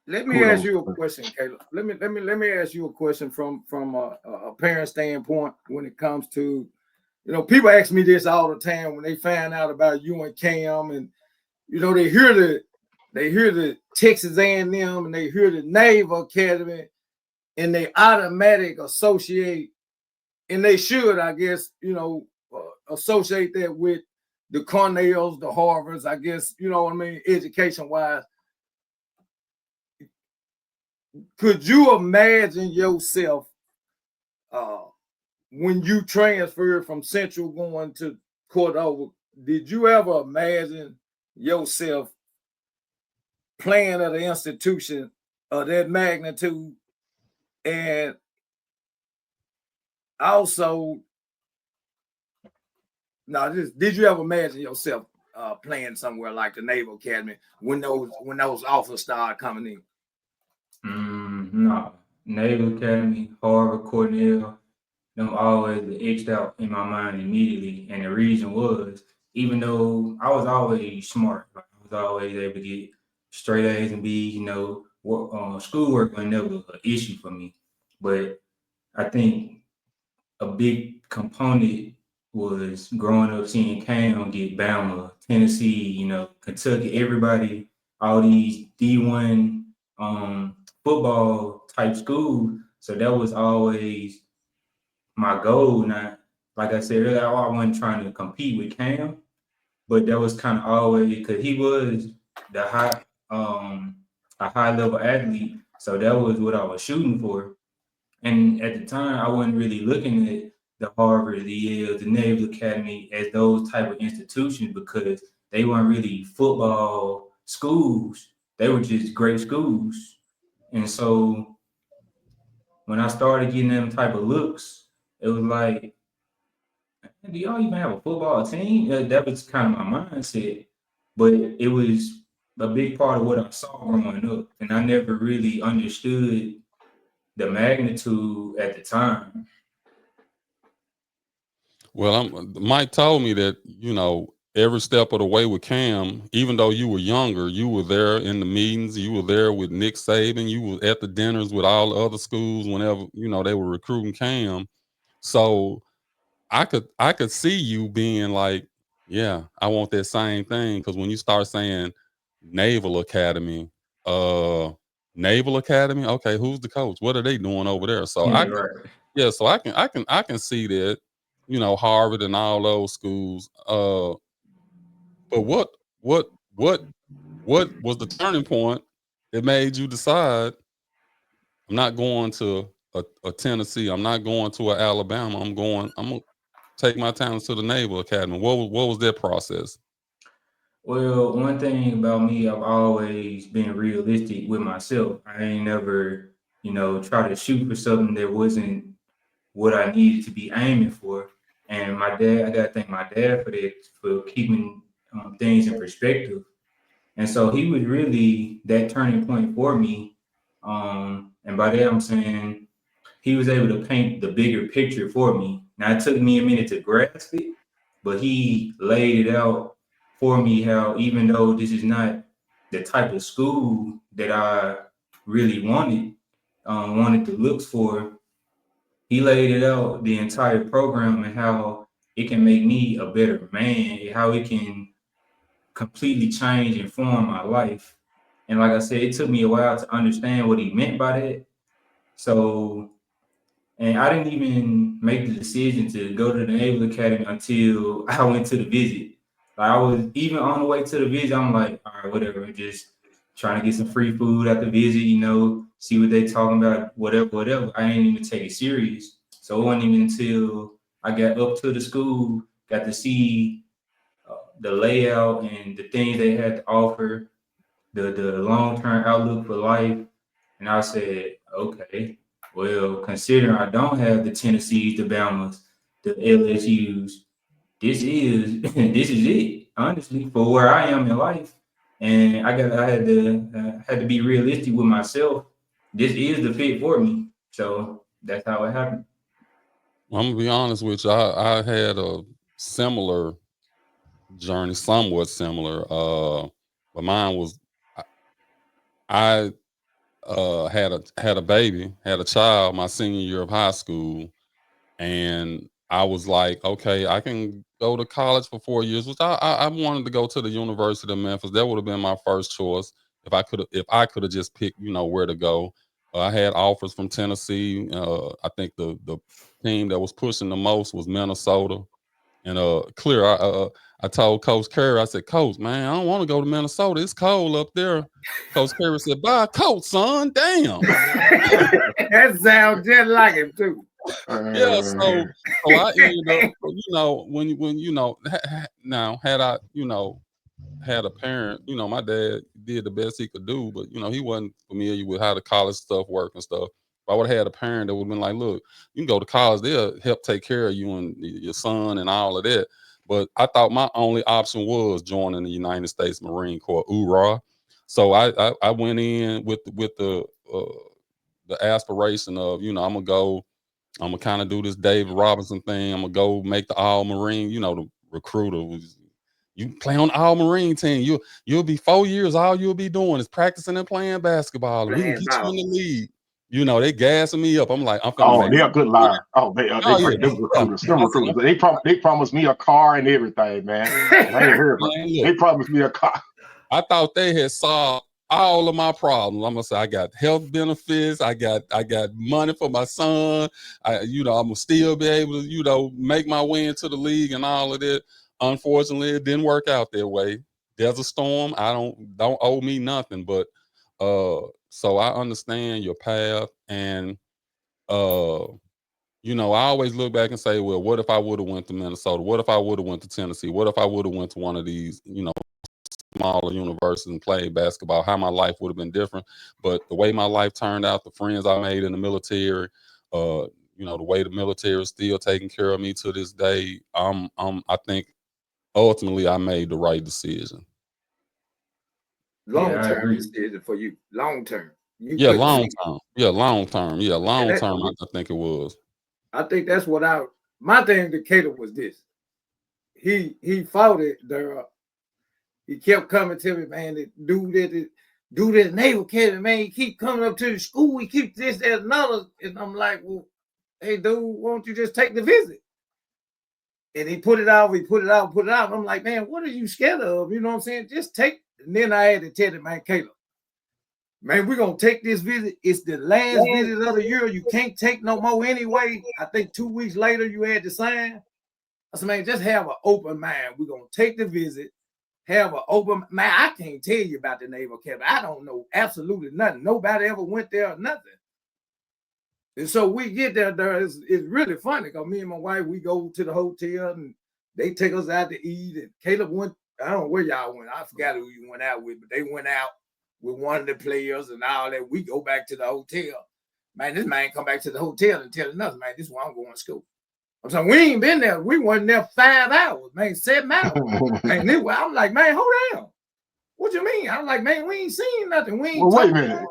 Let me ask you a question, Caleb. Let me ask you a question from a parent standpoint when it comes to, you know, people ask me this all the time when they find out about you and Cam, and you know they hear the Texas A&M and they hear the Naval Academy, and they automatic associate, and they should, I guess, you know, associate that with the Cornells, the Harvards, I guess, you know what I mean, education wise. Could you imagine yourself when you transferred from Central going to Cordova? Did you ever imagine yourself playing at an institution of that magnitude? And also, did you ever imagine yourself playing somewhere like the Naval Academy when those offers started coming in? No. Naval Academy, Harvard, Cornell, them always etched out in my mind immediately. And the reason was, even though I was always smart, like I was always able to get straight A's and B's, you know, schoolwork was never an issue for me. But I think a big component was growing up seeing Cam get Bama, Tennessee, you know, Kentucky, everybody, all these D1 football type schools. So that was always my goal. Not, like I said earlier, I wasn't trying to compete with Cam, but that was kind of always because he was a high level athlete. So that was what I was shooting for. And at the time, I wasn't really looking at the Harvard, the Yale, the Naval Academy as those type of institutions because they weren't really football schools. They were just great schools. And so when I started getting them type of looks, it was like, do y'all even have a football team? That was kind of my mindset. But it was a big part of what I saw growing up, and I never really understood the magnitude at the time. Well, Mike told me that, every step of the way with Cam, even though you were younger, you were there in the meetings, you were there with Nick Saban, you were at the dinners with all the other schools whenever, they were recruiting Cam. So I could see you being like, yeah, I want that same thing. Because when you start saying Naval Academy, Naval Academy, okay, who's the coach? What are they doing over there? So so I can see that, Harvard and all those schools. But what was the turning point that made you decide I'm not going to a Tennessee, I'm not going to an Alabama, I'm gonna take my talents to the Naval Academy? What was that process? Well, one thing about me, I've always been realistic with myself. I ain't never, try to shoot for something that wasn't what I needed to be aiming for. And my dad, I gotta thank my dad for that, for keeping things in perspective. And so he was really that turning point for me. And by that I'm saying he was able to paint the bigger picture for me. Now it took me a minute to grasp it, but he laid it out for me how even though this is not the type of school that I really wanted the looks for, he laid it out, the entire program, and how it can make me a better man, and how it can completely change and form my life. And like I said, it took me a while to understand what he meant by that. So, and I didn't even make the decision to go to the Naval Academy until I went to the visit. Like I was even on the way to the visit, I'm like, all right, whatever, just trying to get some free food at the visit, see what they talking about, whatever. I didn't even take it serious. So it wasn't even until I got up to the school, got to see the layout and the things they had to offer, the long-term outlook for life. And I said, okay, well, considering I don't have the Tennessees, the Bamas, the LSUs, this is this is it, honestly, for where I am in life. And I had to be realistic with myself. This is the fit for me. So that's how it happened. I'm gonna be honest with you. I had a similar journey, somewhat similar. But mine was I had a baby, had a child my senior year of high school, and I was like, okay, I can go to college for 4 years, which I wanted to go to the University of Memphis. That would have been my first choice if I could have just picked, where to go. I had offers from Tennessee. I think the team that was pushing the most was Minnesota. And clear, I told Coach Curry, I said, Coach, man, I don't want to go to Minnesota. It's cold up there. Coach Curry said, buy a coat, son. Damn. That sounds just like him too. Yeah, so I ended up, when now had I, had a parent, my dad did the best he could do, but he wasn't familiar with how the college stuff worked and stuff. If I would have had a parent that would have been like, look, you can go to college, they'll help take care of you and your son and all of that. But I thought my only option was joining the United States Marine Corps, URA. So I went in with the aspiration of, I'm gonna go, I'm gonna kind of do this David Robinson thing. I'm gonna go make the All Marine. The recruiter was, you play on the All Marine team. You'll be 4 years. All you'll be doing is practicing and playing basketball, and we can get you in the league. They gassing me up. I'm like, I'm finna make. They're a good liar. They yeah, great. Them recruiters. They promised me a car and everything, man. I ain't heard about it. They promised me a car. I thought they had solved all of my problems. I'm gonna say I got health benefits. I got money for my son. I'm gonna still be able to, make my way into the league and all of that. Unfortunately, it didn't work out that way. There's a storm. I don't owe me nothing, but so I understand your path, and I always look back and say, well, what if I would have went to Minnesota? What if I would have went to Tennessee? What if I would have went to one of these, smaller universities and played basketball? How my life would have been different. But the way my life turned out, the friends I made in the military, the way the military is still taking care of me to this day, I think ultimately I made the right decision. Long-term decision for you. Long-term. Yeah, long-term. Yeah, long-term. Yeah, long-term, I think it was. I think that's what my thing to Caleb was this. He fought it there. He kept coming to me, man, do this Naval Academy, man. He keep coming up to the school, he keep this, that, another. And I'm like, well, hey, dude, why don't you just take the visit? And he put it out. I'm like, man, what are you scared of? You know what I'm saying? Just take. And then I had to tell him, man, Caleb, man, we're going to take this visit. It's the last visit of the year. You can't take no more anyway. I think 2 weeks later you had to sign. I said, man, just have an open mind. We're going to take the visit. Have an open man. I can't tell you about the Naval Academy. I don't know absolutely nothing. Nobody ever went there or nothing. And so we get there. It's really funny because me and my wife, we go to the hotel and they take us out to eat. And Caleb went, I don't know where y'all went. I forgot who you went out with, but they went out with one of the players and all that. We go back to the hotel. Man, this man come back to the hotel and tell us, man, this is where I'm going to school. I'm saying, we ain't been there. We weren't there 5 hours, man, 7 hours. And anyway, I'm like, man, hold on. What you mean? I'm like, man, we ain't seen nothing. We ain't wait a minute.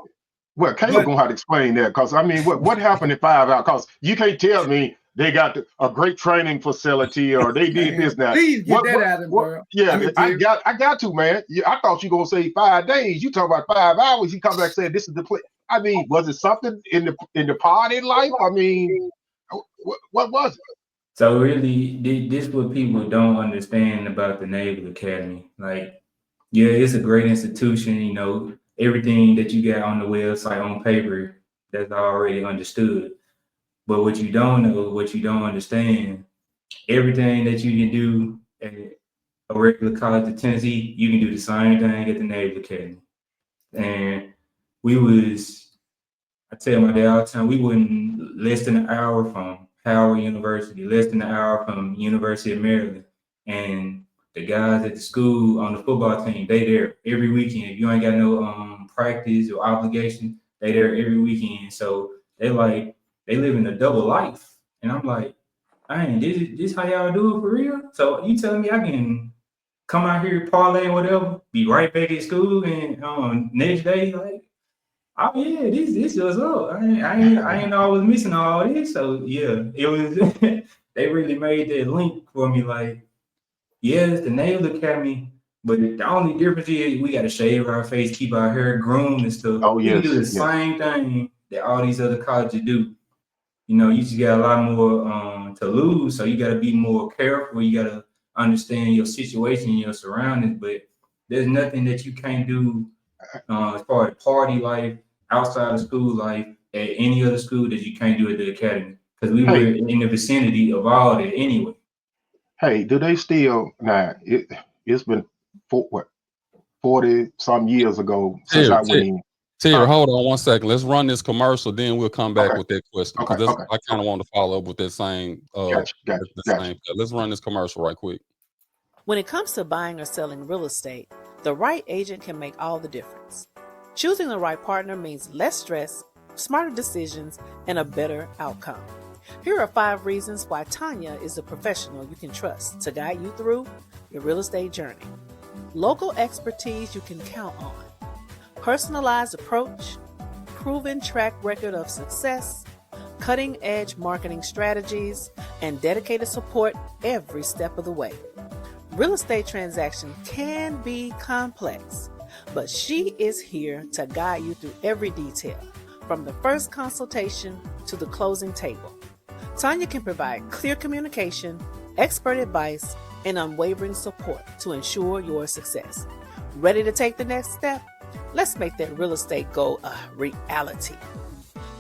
Well, Caleb gonna have to explain that because I mean, what happened in 5 hours? Because you can't tell me they got a great training facility or they did this now. Please get that out of them, yeah, I got to, man. I thought you gonna say 5 days. You talk about 5 hours. You come back and say this is the place. I mean, was it something in the party life? I mean, what was it? So really, this is what people don't understand about the Naval Academy. Like, yeah, it's a great institution. You know, everything that you got on the website on paper, that's already understood. But what you don't know, what you don't understand, everything that you can do at a regular college in Tennessee, you can do the same thing at the Naval Academy. And I tell my dad all the time, we wouldn't less than an hour from Howard University, less than an hour from University of Maryland. And the guys at the school on the football team, they there every weekend. If you ain't got no practice or obligation, they there every weekend. So they live in a double life. And I'm like, dang, this how y'all do it for real? So you telling me I can come out here, parlay, whatever, be right back at school and next day, like, oh yeah, this was up. I ain't know I was missing all this. So yeah, it was they really made that link for me. Like, yeah, it's the Naval Academy, but the only difference is we gotta shave our face, keep our hair groomed and stuff. Oh yes, we can do the same thing that all these other colleges do. You know, you just got a lot more to lose, so you gotta be more careful. You gotta understand your situation and your surroundings. But there's nothing that you can't do as far as party life, outside of school life, at any other school that you can't do at the academy. Because we were in the vicinity of all that anyway. Hey, do they still now? It's been 40 some years ago since I went in. Terry, hold on 1 second. Let's run this commercial, then we'll come back with that question because I kind of want to follow up with that same. Gotcha. Let's run this commercial right quick. When it comes to buying or selling real estate, the right agent can make all the difference. Choosing the right partner means less stress, smarter decisions, and a better outcome. Here are 5 reasons why Tanya is a professional you can trust to guide you through your real estate journey. Local expertise you can count on. Personalized approach, proven track record of success, cutting-edge marketing strategies, and dedicated support every step of the way. Real estate transactions can be complex, but she is here to guide you through every detail, from the first consultation to the closing table. Tanya can provide clear communication, expert advice, and unwavering support to ensure your success. Ready to take the next step? Let's make that real estate goal a reality.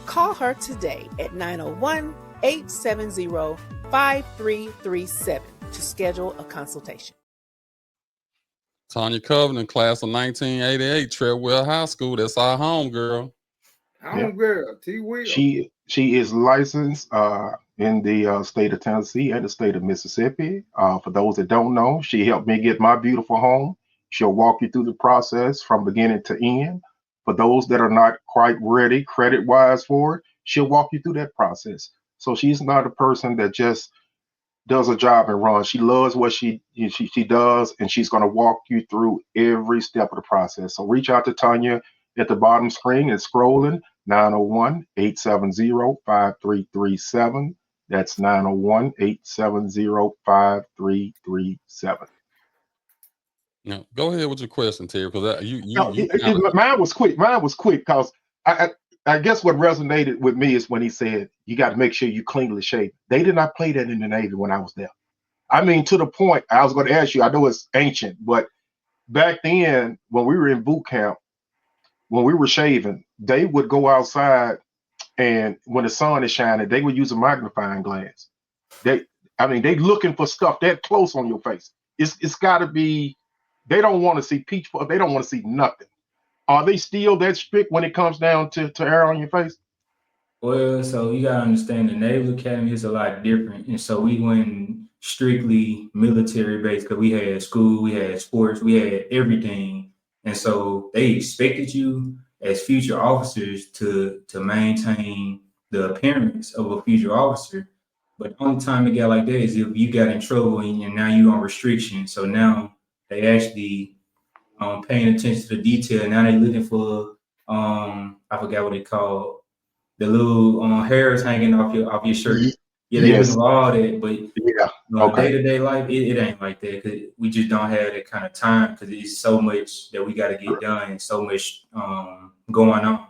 Call her today at 901-870-5337 to schedule a consultation. Tanya Covenant, class of 1988, Treadwell High School. That's our home girl. Girl, T. Will. She is licensed in the state of Tennessee and the state of Mississippi. For those that don't know, she helped me get my beautiful home. She'll walk you through the process from beginning to end. For those that are not quite ready credit-wise for it, she'll walk you through that process. So she's not a person that just does a job and runs. She loves what she does, and she's going to walk you through every step of the process. So reach out to Tanya at the bottom screen. It's scrolling 901-870-5337. That's 901-870-5337. Now, go ahead with your question, Terry, because Mine was quick. Mine was quick because I guess what resonated with me is when he said you got to make sure you cleanly shave. They did not play that in the Navy when I was there. I mean, to the point I was going to ask you. I know it's ancient, but back then when we were in boot camp, when we were shaving, they would go outside, and when the sun is shining, they would use a magnifying glass. They looking for stuff that close on your face. It's got to be. They don't want to see peach. They don't want to see nothing. Are they still that strict when it comes down to hair on your face? Well, so you gotta understand the Naval Academy is a lot different, and so we went strictly military based because we had school, we had sports, we had everything, and so they expected you as future officers to maintain the appearance of a future officer. But the only time it got like that is if you got in trouble and now you on restriction. So now they actually paying attention to the detail. Now they looking for I forgot what they call the little hairs hanging off your shirt. Yeah, they looking for all that, but day-to-day life, it ain't like that because we just don't have that kind of time because it's so much that we got to get done and so much going on.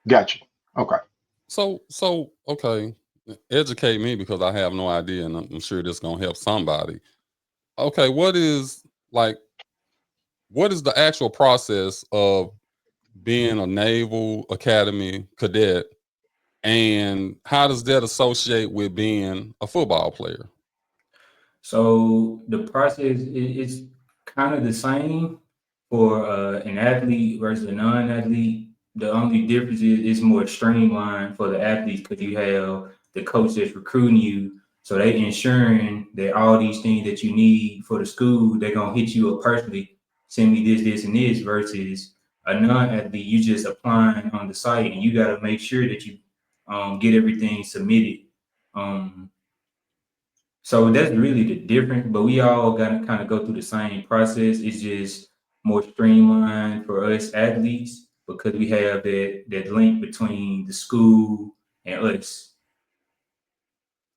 Gotcha. Okay. So okay, educate me because I have no idea, and I'm sure this is gonna help somebody. Okay, what is the actual process of being a Naval Academy cadet, and how does that associate with being a football player? So the process is kind of the same for an athlete versus a non-athlete. The only difference is it's more streamlined for the athletes because you have the coach that's recruiting you. So they ensuring that all these things that you need for the school, they're gonna hit you up personally, send me this, and this, versus a non-athlete, you just applying on the site and you gotta make sure that you get everything submitted. So that's really the difference, but we all gotta kind of go through the same process. It's just more streamlined for us athletes because we have that link between the school and us.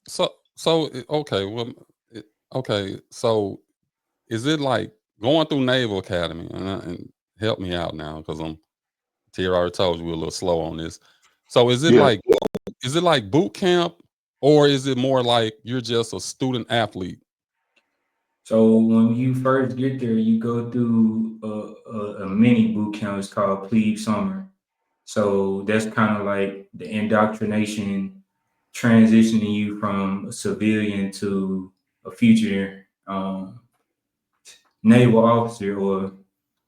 So okay, well, okay. So is it like going through Naval Academy and help me out now because Terry already told you we're a little slow on this. So is it like boot camp, or is it more like you're just a student athlete? So when you first get there, you go through a mini boot camp. It's called Plebe Summer. So that's kind of like the indoctrination, transitioning you from a civilian to a future naval officer or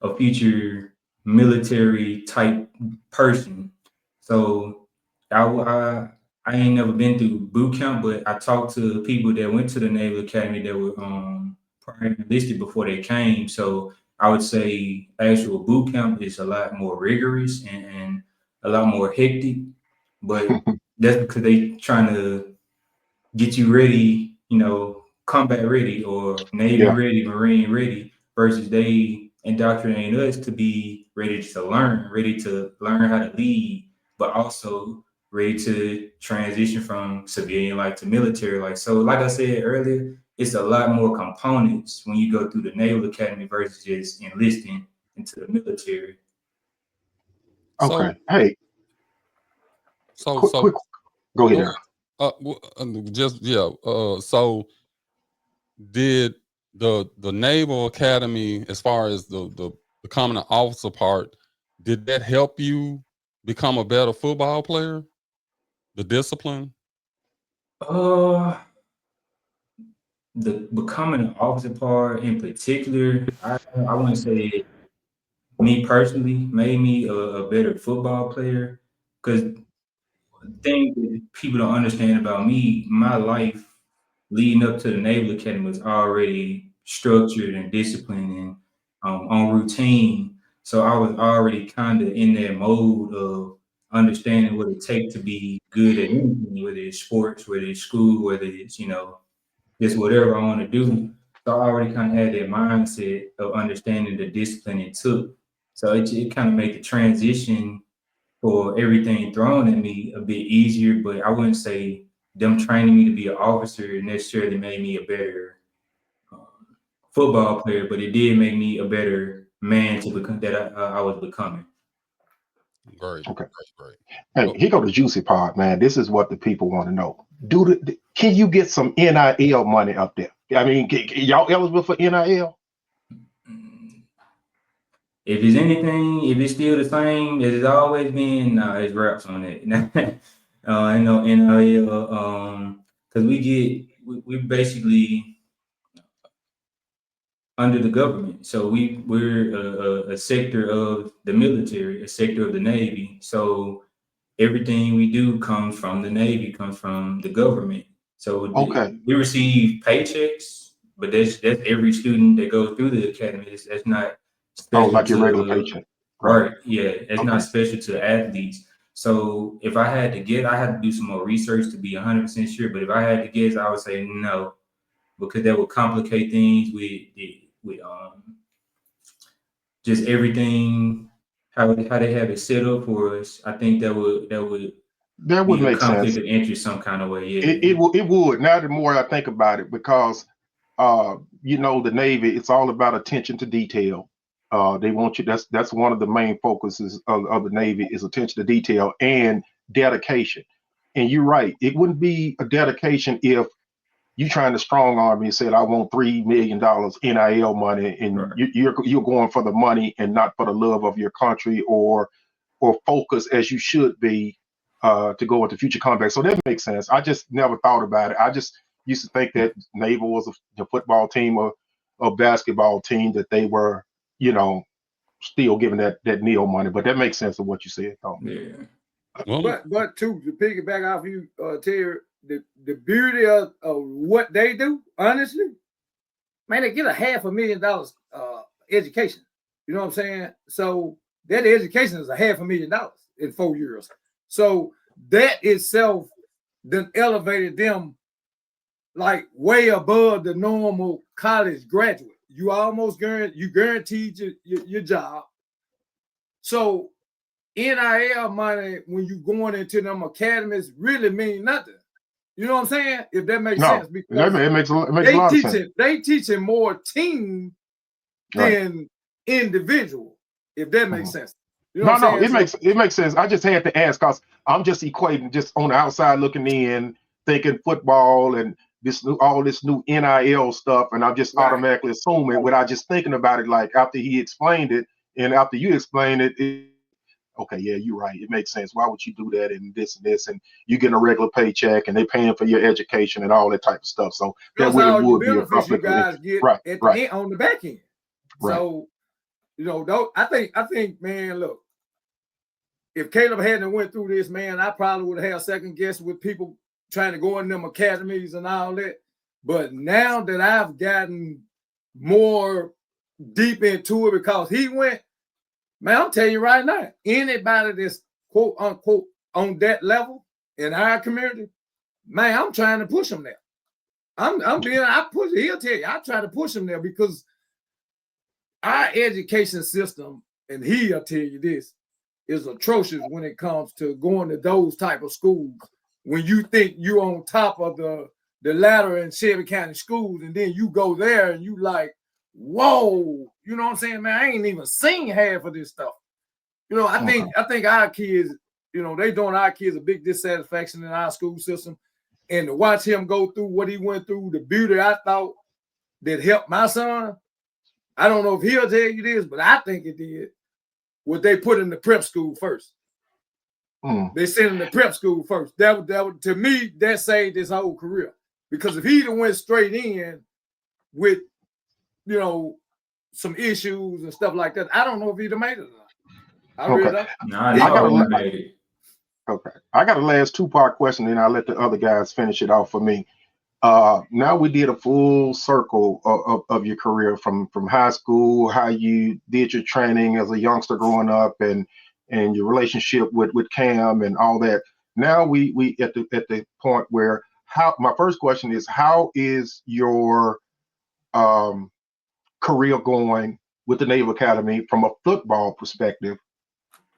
a future military type person. So I ain't never been through boot camp, but I talked to people that went to the Naval Academy that were prior enlisted before they came. So I would say actual boot camp is a lot more rigorous and a lot more hectic, but that's because they trying to get you ready, combat ready or Navy ready, Marine ready, versus they indoctrinating us to be ready to learn how to lead, but also ready to transition from civilian life to military life. So like I said earlier, it's a lot more components when you go through the Naval Academy versus just enlisting into the military. Okay. Hey. Quick. Go ahead, Aaron. So did the Naval Academy, as far as the becoming an officer part, did that help you become a better football player? The discipline? The becoming an officer part in particular, I wouldn't say me personally made me a better football player, because the thing that people don't understand about me, my life leading up to the Naval Academy was already structured and disciplined and on routine. So I was already kind of in that mode of understanding what it takes to be good at anything, whether it's sports, whether it's school, whether it's, just whatever I want to do. So I already kind of had that mindset of understanding the discipline it took. So it kind of made the transition for everything thrown at me a bit easier, but I wouldn't say them training me to be an officer necessarily made me a better football player, but it did make me a better man to become that I was becoming. Great. Okay. Great. Hey, here go the juicy part, man. This is what the people want to know. Can you get some NIL money up there? I mean, y'all eligible for NIL? If it's anything, if it's still the same as it's always been, it's raps on it. I know NIL, because we basically under the government. So we're a sector of the military, a sector of the Navy. So everything we do comes from the Navy, comes from the government. So Okay. we receive paychecks, but that's every student that goes through the academy. That's not special Like your to regular paycheck. right. Yeah, it's Okay. not special to athletes. So if I had to guess, I had to do some more research to be 100% sure. But if I had to guess, I would say no, because that would complicate things with just everything how they have it set up for us. I think that would be a make conflict sense. of interest some kind of way. Yeah, It would. Now the more I think about it, because the Navy, it's all about attention to detail. They want you. That's one of the main focuses of the Navy is attention to detail and dedication. And you're right. It wouldn't be a dedication if you trying to strong arm me and said, I want $3 million NIL money, and right. you're going for the money and not for the love of your country or focus as you should be to go into future combat. So that makes sense. I just never thought about it. I just used to think that Naval was a football team or a basketball team, that they were, still giving that NIL money. But that makes sense of what you said, though. Yeah. Well, But to piggyback off you, Terry, the beauty of what they do, honestly, man, they get a $500,000 education. You know what I'm saying? So that education is a $500,000 in 4 years. So that itself then elevated them like way above the normal college graduate. You almost guaranteed your job. So NIL money, when you going into them academies, really mean nothing. You know what I'm saying? If that makes sense, because it makes a lot of sense. They teaching more team than individual. If that makes sense. You know it makes sense. I just had to ask because I'm just equating, just on the outside looking in, thinking football and all this new NIL stuff, and I'm just automatically assuming without just thinking about it. Like after he explained it, and after you explained it, okay, yeah, you're right. It makes sense. Why would you do that and this, and you getting a regular paycheck and they paying for your education and all that type of stuff? So that really would be a conflict guys get on the back end. So I think, man, look, if Caleb hadn't went through this, man, I probably would have had second guess with people trying to go in them academies and all that. But now that I've gotten more deep into it because he went, man, I'm telling you right now, anybody that's quote unquote on that level in our community, man, I'm trying to push them there. He'll tell you, I try to push them there because our education system, and he'll tell you this, is atrocious when it comes to going to those type of schools. When you think you're on top of the ladder in Shelby County schools, and then you go there and you like, whoa, you know what I'm saying, man? I ain't even seen half of this stuff. I think our kids, they doing our kids a big dissatisfaction in our school system. And to watch him go through what he went through, the beauty I thought that helped my son, I don't know if he'll tell you this, but I think it did. What they put in the prep school first. They sent him to prep school first. That would, to me, that saved his whole career. Because if he'd have went straight in with, some issues and stuff like that, I don't know if he'd have made it or not. I got a last two-part question, and I'll let the other guys finish it off for me. Now we did a full circle of your career from high school, how you did your training as a youngster growing up, and your relationship with Cam and all that. Now we at the point where my first question is, how is your career going with the Naval Academy from a football perspective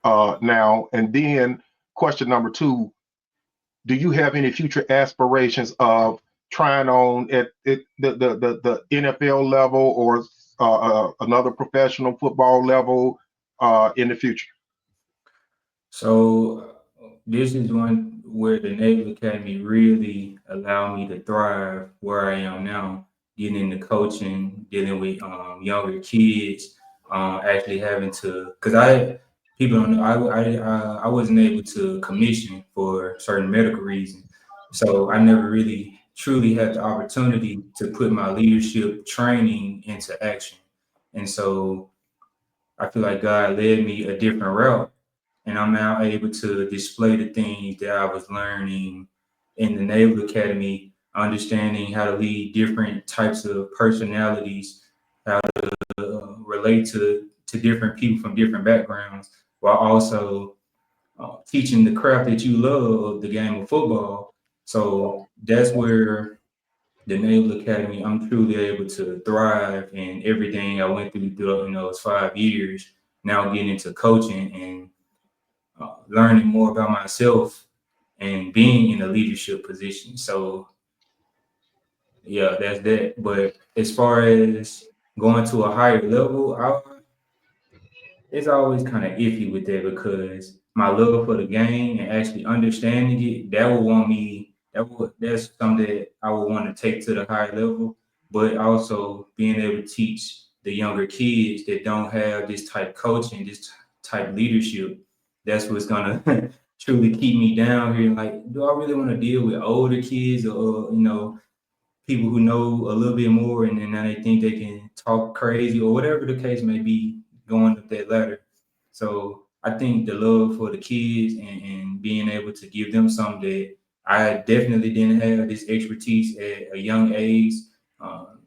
now? And then question number 2, do you have any future aspirations of trying on at the NFL level or another professional football level in the future? So this is one where the Naval Academy really allowed me to thrive where I am now, getting into coaching, dealing with younger kids, actually having to, because people don't know, I wasn't able to commission for certain medical reasons. So I never really truly had the opportunity to put my leadership training into action. And so I feel like God led me a different route, and I'm now able to display the things that I was learning in the Naval Academy, understanding how to lead different types of personalities, how to relate to different people from different backgrounds, while also teaching the craft that you love, the game of football. So that's where the Naval Academy, I'm truly able to thrive in everything I went through those 5 years. Now getting into coaching and learning more about myself and being in a leadership position. So yeah, that's that. But as far as going to a higher level, it's always kind of iffy with that, because my love for the game and actually understanding it, that's something that I would want to take to the higher level. But also being able to teach the younger kids that don't have this type coaching, this type leadership, that's what's gonna truly keep me down here. Like, do I really want to deal with older kids, or people who know a little bit more, and then now they think they can talk crazy or whatever the case may be, going up that ladder. So I think the love for the kids and being able to give them something that I definitely didn't have this expertise at a young age,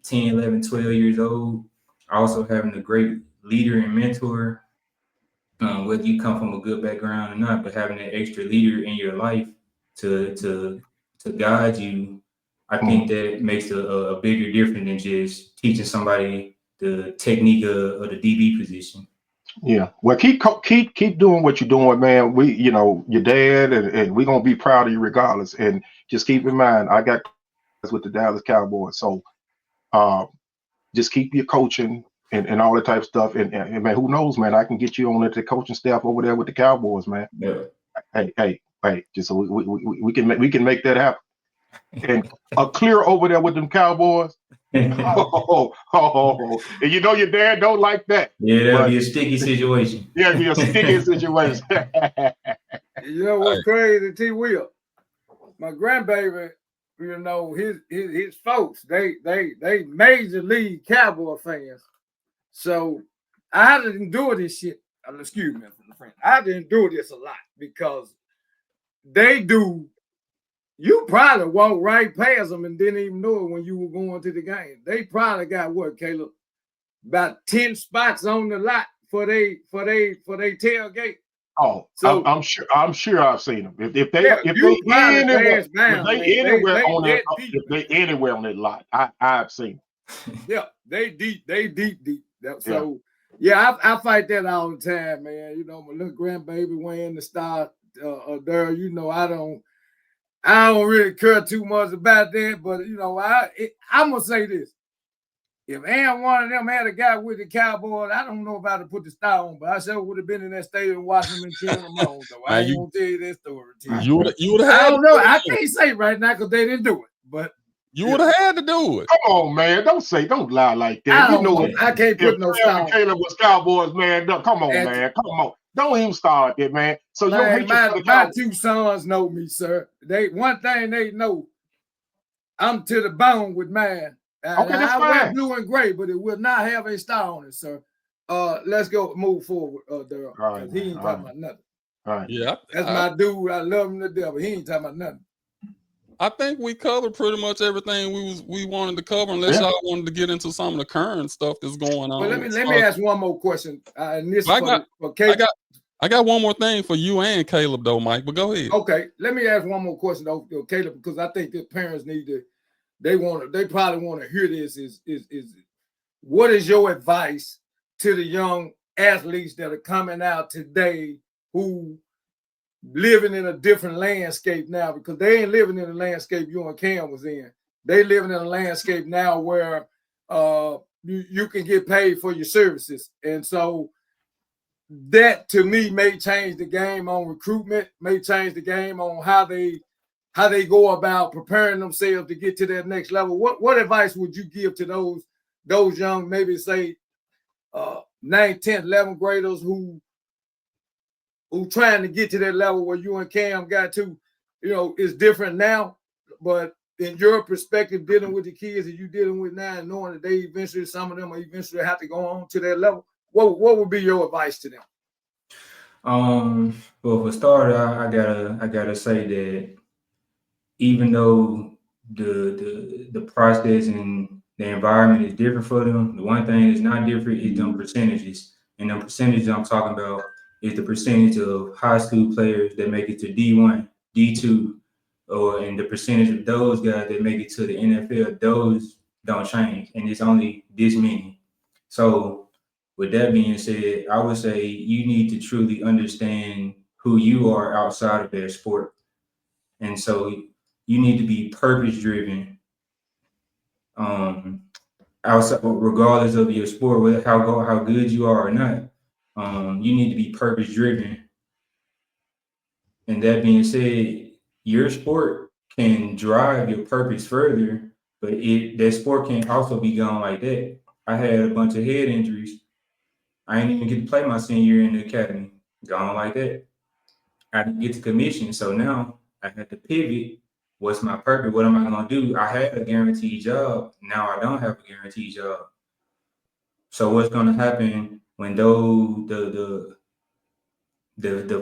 10, 11, 12 years old. Also having a great leader and mentor, whether you come from a good background or not, but having that extra leader in your life to guide you, I think that makes a bigger difference than just teaching somebody the technique of the DB position. Yeah, well, keep doing what you're doing, man. Your dad, and we're gonna be proud of you regardless. And just keep in mind, I got with the Dallas Cowboys, so just keep your coaching and all that type of stuff. And man, who knows, man? I can get you on the coaching staff over there with the Cowboys, man. Yeah. Hey, just so we can make that happen. And a clear over there with them Cowboys. And your dad don't like that. Yeah, that'll be a sticky situation. Yeah, it'll be a sticky situation. You know what's crazy, T. Will? My grandbaby, his folks, they major league Cowboy fans. So I didn't do this shit. Excuse me, friend. I didn't do this a lot because they do. You probably walked right past them and didn't even know it when you were going to the game. They probably got what, Caleb? About 10 spots on the lot for they tailgate. Oh, so I'm sure I've seen them. If they anywhere on that lot, I've seen them. Yeah, they deep. So yeah, I fight that all the time, man. My little grandbaby wearing the star there. I don't really care too much about that, but I'm gonna say this: if one of them had a guy with the Cowboys, I don't know about to put the star on, but I sure would have been in that stadium watching them and cheering them on. So I ain't gonna tell you that story. You would have. I don't know. I can't say right now because they didn't do it, but you would have had to do it. Come on, man! Don't lie like that. I can't put no star on. Caleb was Cowboys, man. No, come on, man. Come on. Don't even start it, man. So my 2 sons know me, sir. One thing they know, I'm to the bone with man. Okay, that's I fine. wear blue and gray, but it will not have a star on it, sir. Let's move forward, Daryl. Right, he ain't talking about nothing. Right. Yeah, that's my dude. I love him to death, but he ain't talking about nothing. I think we covered pretty much everything we wanted to cover, unless y'all wanted to get into some of the current stuff that's going on. Well, let me ask one more question. And this for Kate. I got one more thing for you and Caleb though, Mike, but go ahead. Okay, let me ask one more question though, Caleb, because I think that parents need to, they probably want to hear this is what is your advice to the young athletes that are coming out today who living in a different landscape now, because they ain't living in the landscape you and Cam was in. They living in a landscape now where you can get paid for your services. And so that to me may change the game on recruitment, may change the game on how they go about preparing themselves to get to that next level. What advice would you give to those young, maybe say 9th, 10th, 11th graders who trying to get to that level where you and Cam got to? You know, it's different now, but in your perspective, dealing with the kids that you dealing with now and knowing that they eventually, some of them will eventually have to go on to that level, what would be your advice to them? Well, for starter, I gotta say that even though the process and the environment is different for them, the one thing that's not different is them percentages. And the percentages I'm talking about is the percentage of high school players that make it to D1, D2, and the percentage of those guys that make it to the NFL. Those don't change, and it's only this many. So, with that being said, I would say you need to truly understand who you are outside of their sport. And so you need to be purpose driven, outside, regardless of your sport, whether how good you are or not. You need to be purpose driven. And that being said, your sport can drive your purpose further, but that sport can also be gone like that. I had a bunch of head injuries. I didn't even get to play my senior year in the academy. Gone like that. I didn't get to commission. So now I had to pivot. What's my purpose? What am I gonna do? I had a guaranteed job. Now I don't have a guaranteed job. So what's gonna happen when the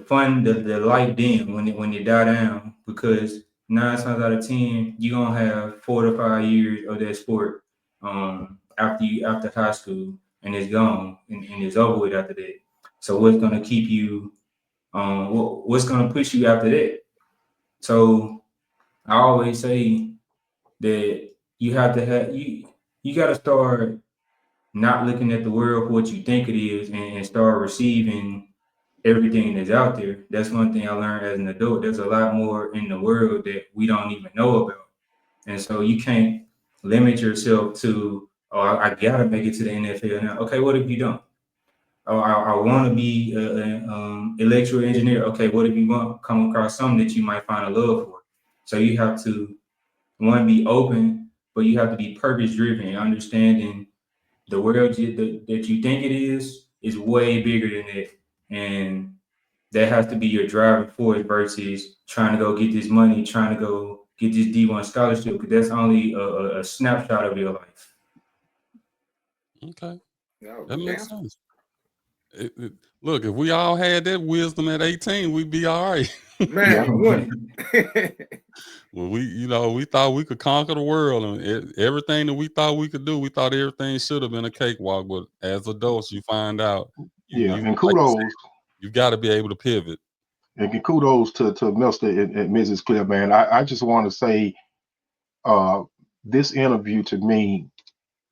fun, the light dim when it die down? Because 9 times out of 10, you're gonna have 4 to 5 years of that sport after high school, and it's gone and it's over with after that. So what's gonna keep you what's gonna push you after that? So I always say that you have to have you got to start not looking at the world for what you think it is, and start receiving everything that's out there. That's one thing I learned as an adult. There's a lot more in the world that we don't even know about, and so you can't limit yourself to, oh, I gotta make it to the NFL now. Okay, what if you don't? Oh, I want to be an electrical engineer. Okay, what if you want come across something that you might find a love for? So you have to, one, be open, but you have to be purpose driven and understanding the world that you think it is way bigger than that, and that has to be your driving force versus trying to go get this money, trying to go get this D1 scholarship, because that's only a snapshot of your life. Okay, No, that makes sense. Look, if we all had that wisdom at 18, we'd be all right. Man, well, we thought we could conquer the world, and everything that we thought we could do, we thought everything should have been a cakewalk. But as adults, you find out, and kudos. You got to be able to pivot. And kudos to Mr. and Mrs. Clear, man. I just want to say, this interview to me,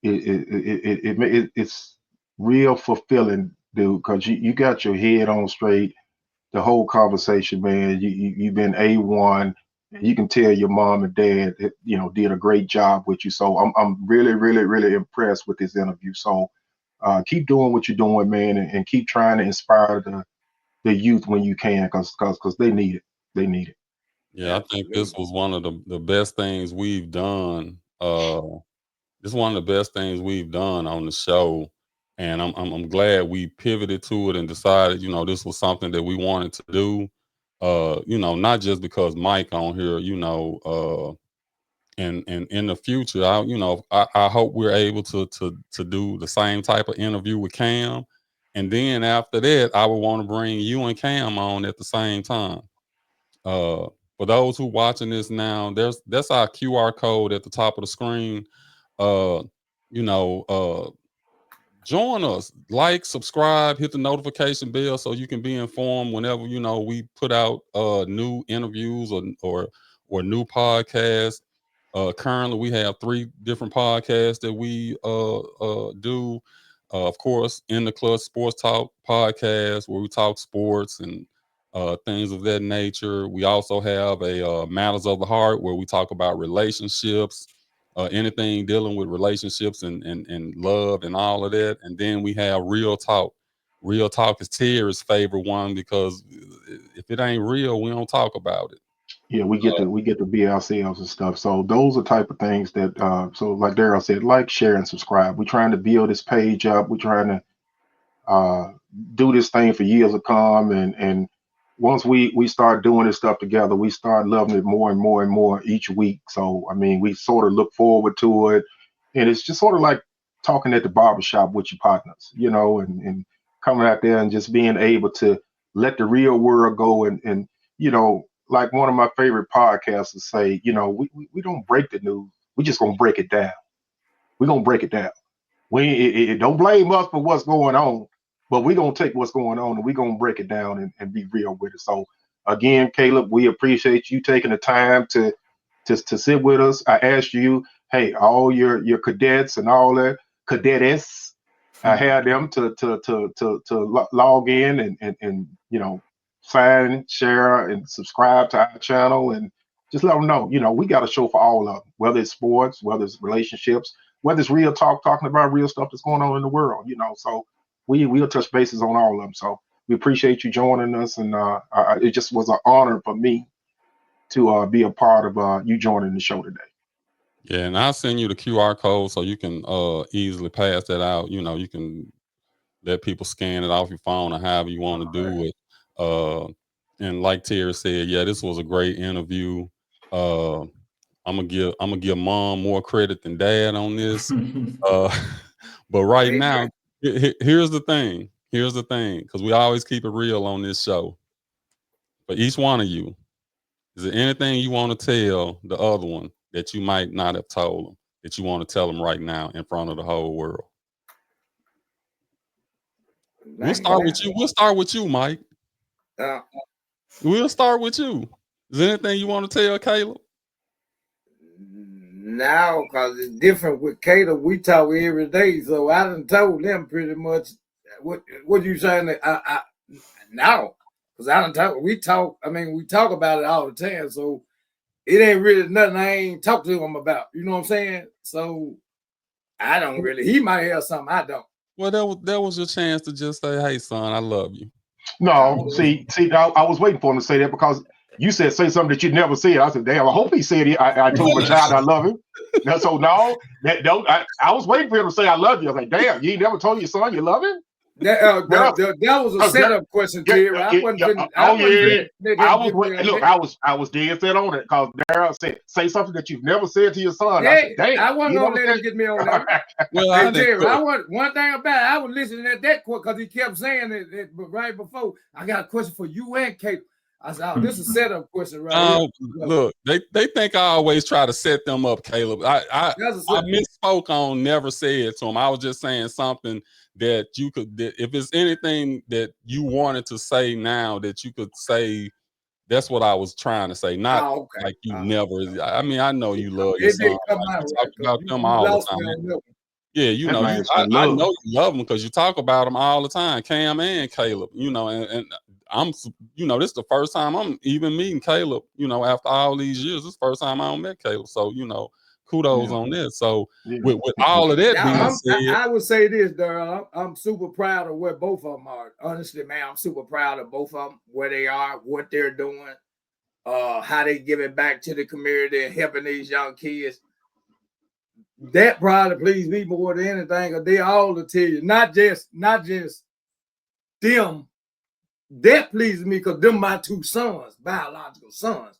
it's real fulfilling, dude, because you got your head on straight the whole conversation, man. You've been A1. You can tell your mom and dad did a great job with you. So I'm really, really, really impressed with this interview. So keep doing what you're doing, man, and keep trying to inspire the youth when you can, because they need it. They need it. Yeah, I think this was one of the best things we've done. This is one of the best things we've done on the show, and I'm glad we pivoted to it and decided, this was something that we wanted to do. Not just because Mike on here, and in the future, I hope we're able to do the same type of interview with Cam, and then after that, I would want to bring you and Cam on at the same time. For those who watching this now, that's our QR code at the top of the screen. Uh, join us, like, subscribe, hit the notification bell so you can be informed whenever we put out new interviews or new podcasts. Currently, we have 3 different podcasts that we do. Of course, In the Clutch Sports Talk podcast, where we talk sports and things of that nature. We also have a Matters of the Heart, where we talk about relationships, anything dealing with relationships and love and all of that. And then we have Real Talk. Real Talk is Terry's favorite one because if it ain't real, we don't talk about it. Yeah, we get to be ourselves and stuff. So those are type of things that so like Daryl said, like, share, and subscribe. We're trying to build this page up. We're trying to do this thing for years to come, and once we start doing this stuff together, we start loving it more and more and more each week. So I mean, we sort of look forward to it, and it's just sort of like talking at the barbershop with your partners, and coming out there and just being able to let the real world go, and like one of my favorite podcasters say, we don't break the news, we just gonna break it down. We're gonna break it down. We don't blame us for what's going on, but we're gonna take what's going on and we're gonna break it down and be real with it. So again, Caleb, we appreciate you taking the time to sit with us. I asked you, hey, all your cadets and all that cadettes, I had them to log in and sign, share, and subscribe to our channel, and just let them know, we got a show for all of them, whether it's sports, whether it's relationships, whether it's real talk, talking about real stuff that's going on in the world, so we'll touch bases on all of them. So we appreciate you joining us, and it just was an honor for me to be a part of you joining the show today. Yeah, and I'll send you the QR code so you can easily pass that out. You can let people scan it off your phone or however you want to do it. And like Terry said, yeah, this was a great interview. I'm gonna give Mom more credit than Dad on this. But right now, here's the thing, because we always keep it real on this show. For each one of you, is there anything you want to tell the other one that you might not have told them, that you want to tell them right now in front of the whole world? We'll start with you. We'll start with you, Mike. We'll start with you. Is there anything you want to tell Caleb? Now, because it's different with Caleb, we talk every day, so I done told them pretty much what you saying. Now, because I done talk. We talk about it all the time, so it ain't really nothing I ain't talked to him about. You know what I'm saying? So I don't really. He might have something I don't. Well, that was your chance to just say, "Hey, son, I love you." No, see, I was waiting for him to say that, because you said say something that you never said. I said, damn, I hope he said it. I told my child I love him. Now, so no, I was waiting for him to say I love you. I was like, damn, you ain't never told your son you love him? That was a setup question, Terry. I was dead set on it, because Daryl said, say something that you've never said to your son. I said, damn, I wasn't gonna let him get me on that. Well, Terry, I want one thing about it. I was listening at that quote because he kept saying it right before. I got a question for you and Kate. I said, oh, this is a setup question, right? Look, they think I always try to set them up, Caleb. I misspoke on never said to him. I was just saying something that you could, if it's anything that you wanted to say now that you could say, that's what I was trying to say. Not like you never. I mean, I know you love your son. You talk about them all the time. Yeah, I know you love them because you talk about them all the time, Cam and Caleb. And I'm, this is the first time I'm even meeting Caleb. After all these years, this is the first time I met Caleb. So kudos on this. So with all of that being said, I would say this, Daryl. I'm super proud of where both of them are. Honestly, man, I'm super proud of both of them, where they are, what they're doing, how they give it back to the community and helping these young kids. That probably pleased me more than anything, because they all to tell you, not just them. That pleases me because them my 2 sons, biological sons.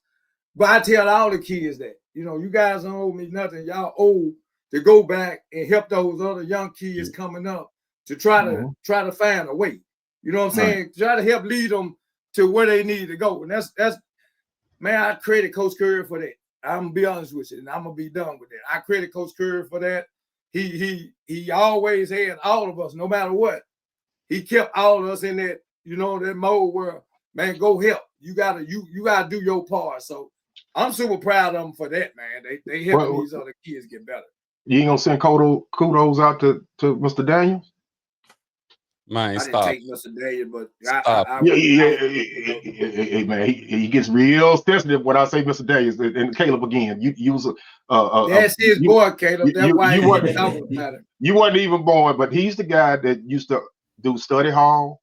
But I tell all the kids that, you guys don't owe me nothing. Y'all owe to go back and help those other young kids coming up to try to find a way. You know what I'm saying? Try to help lead them to where they need to go. And that's man, I credit Coach Curry for that. I'm gonna be honest with you, and I'm gonna be done with that. I credit Coach Curry for that. he always had all of us, no matter what. He kept all of us in that, that mode where, man, go help. You gotta do your part. So I'm super proud of them for that, man. They helping these other kids get better. You ain't gonna send kudos out to Mr. Daniels? Man, I stop. didn't take Mr. Daniels, but Hey, man, he gets real sensitive when I say Mr. Daniels. And Caleb again, you was that's his boy, Caleb. That's why you wasn't talking about him. You wasn't even born, but he's the guy that used to do study hall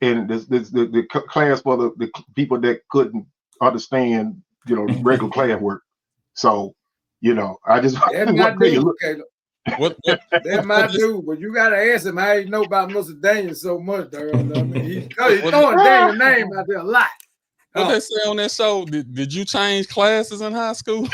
and the class for the people that couldn't understand, regular class work. So, I just that's my dude, Caleb. What that's my dude, but you gotta ask him how you know about Mr. Daniels so much, Darryl. I mean, he's throwing Daniel's name out there a lot. What they say on that show? Did you change classes in high school?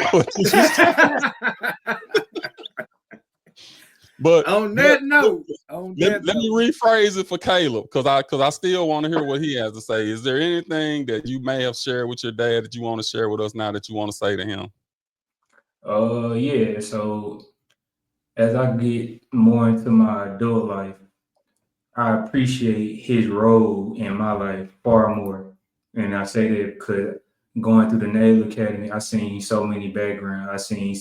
But on that note, let me rephrase it for Caleb, because I still want to hear what he has to say. Is there anything that you may have shared with your dad that you want to share with us now that you want to say to him? Yeah. So as I get more into my adult life, I appreciate his role in my life far more. And I say that because going through the Naval Academy, I seen so many backgrounds. I seen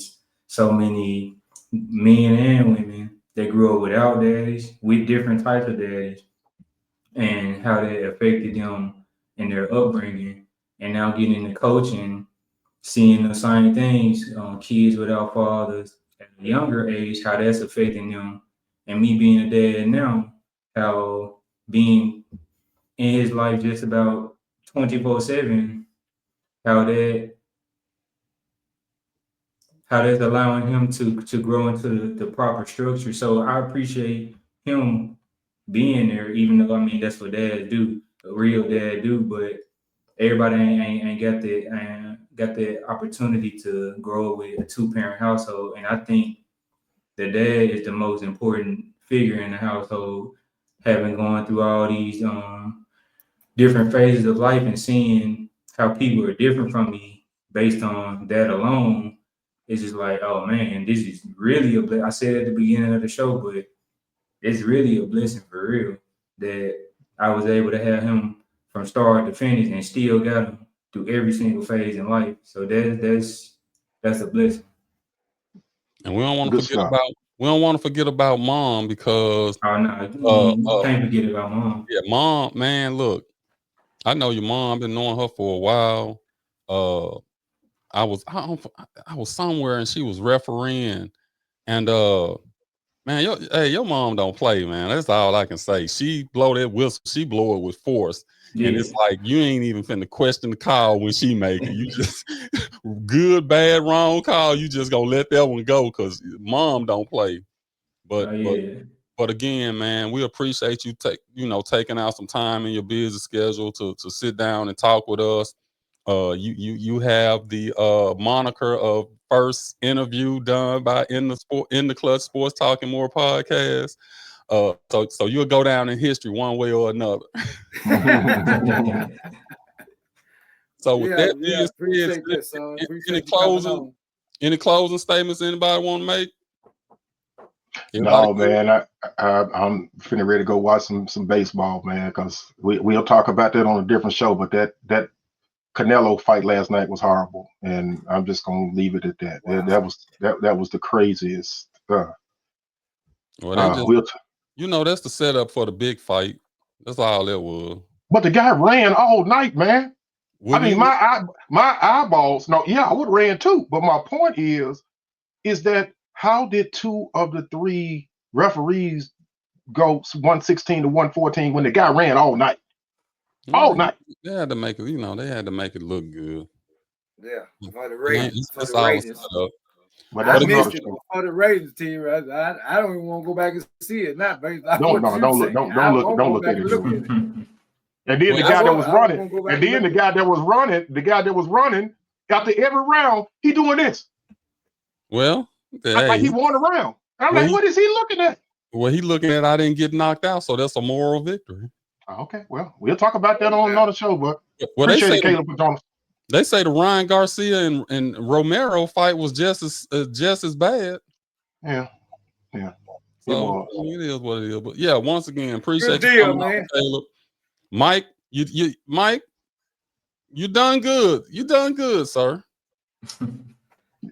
so many men and women that grew up without daddies, with different types of daddies, and how that affected them in their upbringing. And now getting into coaching, seeing the same things on kids without fathers at a younger age, how that's affecting them. And me being a dad now, how being in his life just about 24/7, how that's allowing him to grow into the proper structure. So I appreciate him being there, even though that's what dads do, a real dad do, but everybody ain't got the opportunity to grow up with a 2-parent household. And I think the dad is the most important figure in the household, having gone through all these different phases of life and seeing how people are different from me based on that alone. It's just like, oh man, this is really a blessing. I said at the beginning of the show, but it's really a blessing for real that I was able to have him from start to finish and still got him through every single phase in life. So that's a blessing. And we don't want to forget about mom, because you can't forget about mom. Yeah, mom, man, look, I know your mom. I've been knowing her for a while. I was somewhere and she was refereeing, and man, your mom don't play, man. That's all I can say. She blow that whistle, she blow it with force. Yeah. And it's like you ain't even finna question the call when she make it. You just good, bad, wrong call. You just gonna let that one go because mom don't play. But again, man, we appreciate you taking out some time in your busy schedule to sit down and talk with us. You have the moniker of first interview done by in the Clutch Sports Talking More podcast. So you'll go down in history one way or another. So with that being said, any closing statements anybody want to make? No, man, I'm finna ready to go watch some baseball, man, because we'll talk about that on a different show. But that Canelo fight last night was horrible, and I'm just gonna leave it at that. Wow. That was the craziest. Well, that's the setup for the big fight. That's all that was. But the guy ran all night, man. My eyeballs. No, yeah, I would have ran too. But my point is that how did 2 of the 3 referees go 116 to 114 when the guy ran all night? All night. They had to make it, they had to make it look good. Yeah, for the ratings. But I missed it for the ratings, team. I don't even want to go back and see it. Not based on don't look at it. And then the guy that was running, after every round, he doing this. Well, like he won a round. I'm like, what is he looking at? Well, he looking at I didn't get knocked out, so that's a moral victory. Okay, well, we'll talk about that on another show, but appreciate Caleb for joining us. They say the Ryan Garcia and Romero fight was just as bad. Yeah. Yeah. So it is what it is. But yeah, once again, appreciate Good you deal, coming man. on, Caleb. Mike, Mike, you done good. You done good, sir.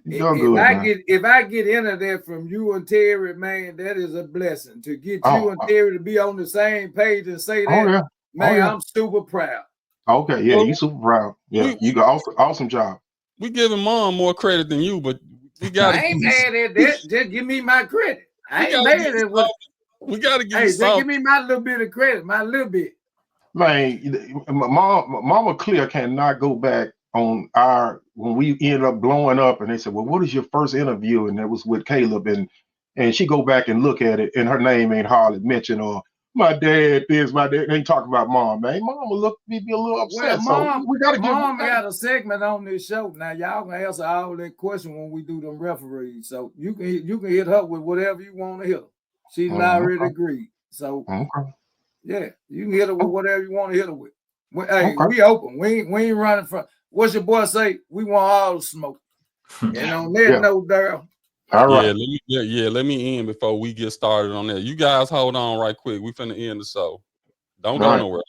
You done good, man. If I get internet from you and Terry, man, that is a blessing. To get you and Terry to be on the same page and say that, man, I'm super proud. Okay, yeah, you super proud. Yeah, you got awesome job. We giving Mom more credit than you, but we got. I ain't mad at that. Just give me my credit. I ain't mad at what. We got to give. Hey, just give me my little bit of credit, my little bit. Man, Mama Clear cannot go back on when we ended up blowing up, and they said, "Well, what is your first interview?" And that was with Caleb, and she go back and look at it, and her name ain't hardly mentioned, or my dad this, my dad. They ain't talking about Mom, man. Mom will be a little upset. Well, so we gotta Mom got a segment on this show. Now y'all can answer all that question when we do them referees. So you can hit her with whatever you want to hit her. She's already agreed. So yeah, you can hit her with whatever you want to hit her with. Hey, we open. We ain't running from. What's your boy say? We want all the smoke. And on that note, Daryl. All right. Let me end before we get started on that. You guys hold on right quick. We finna end the show. Don't go nowhere.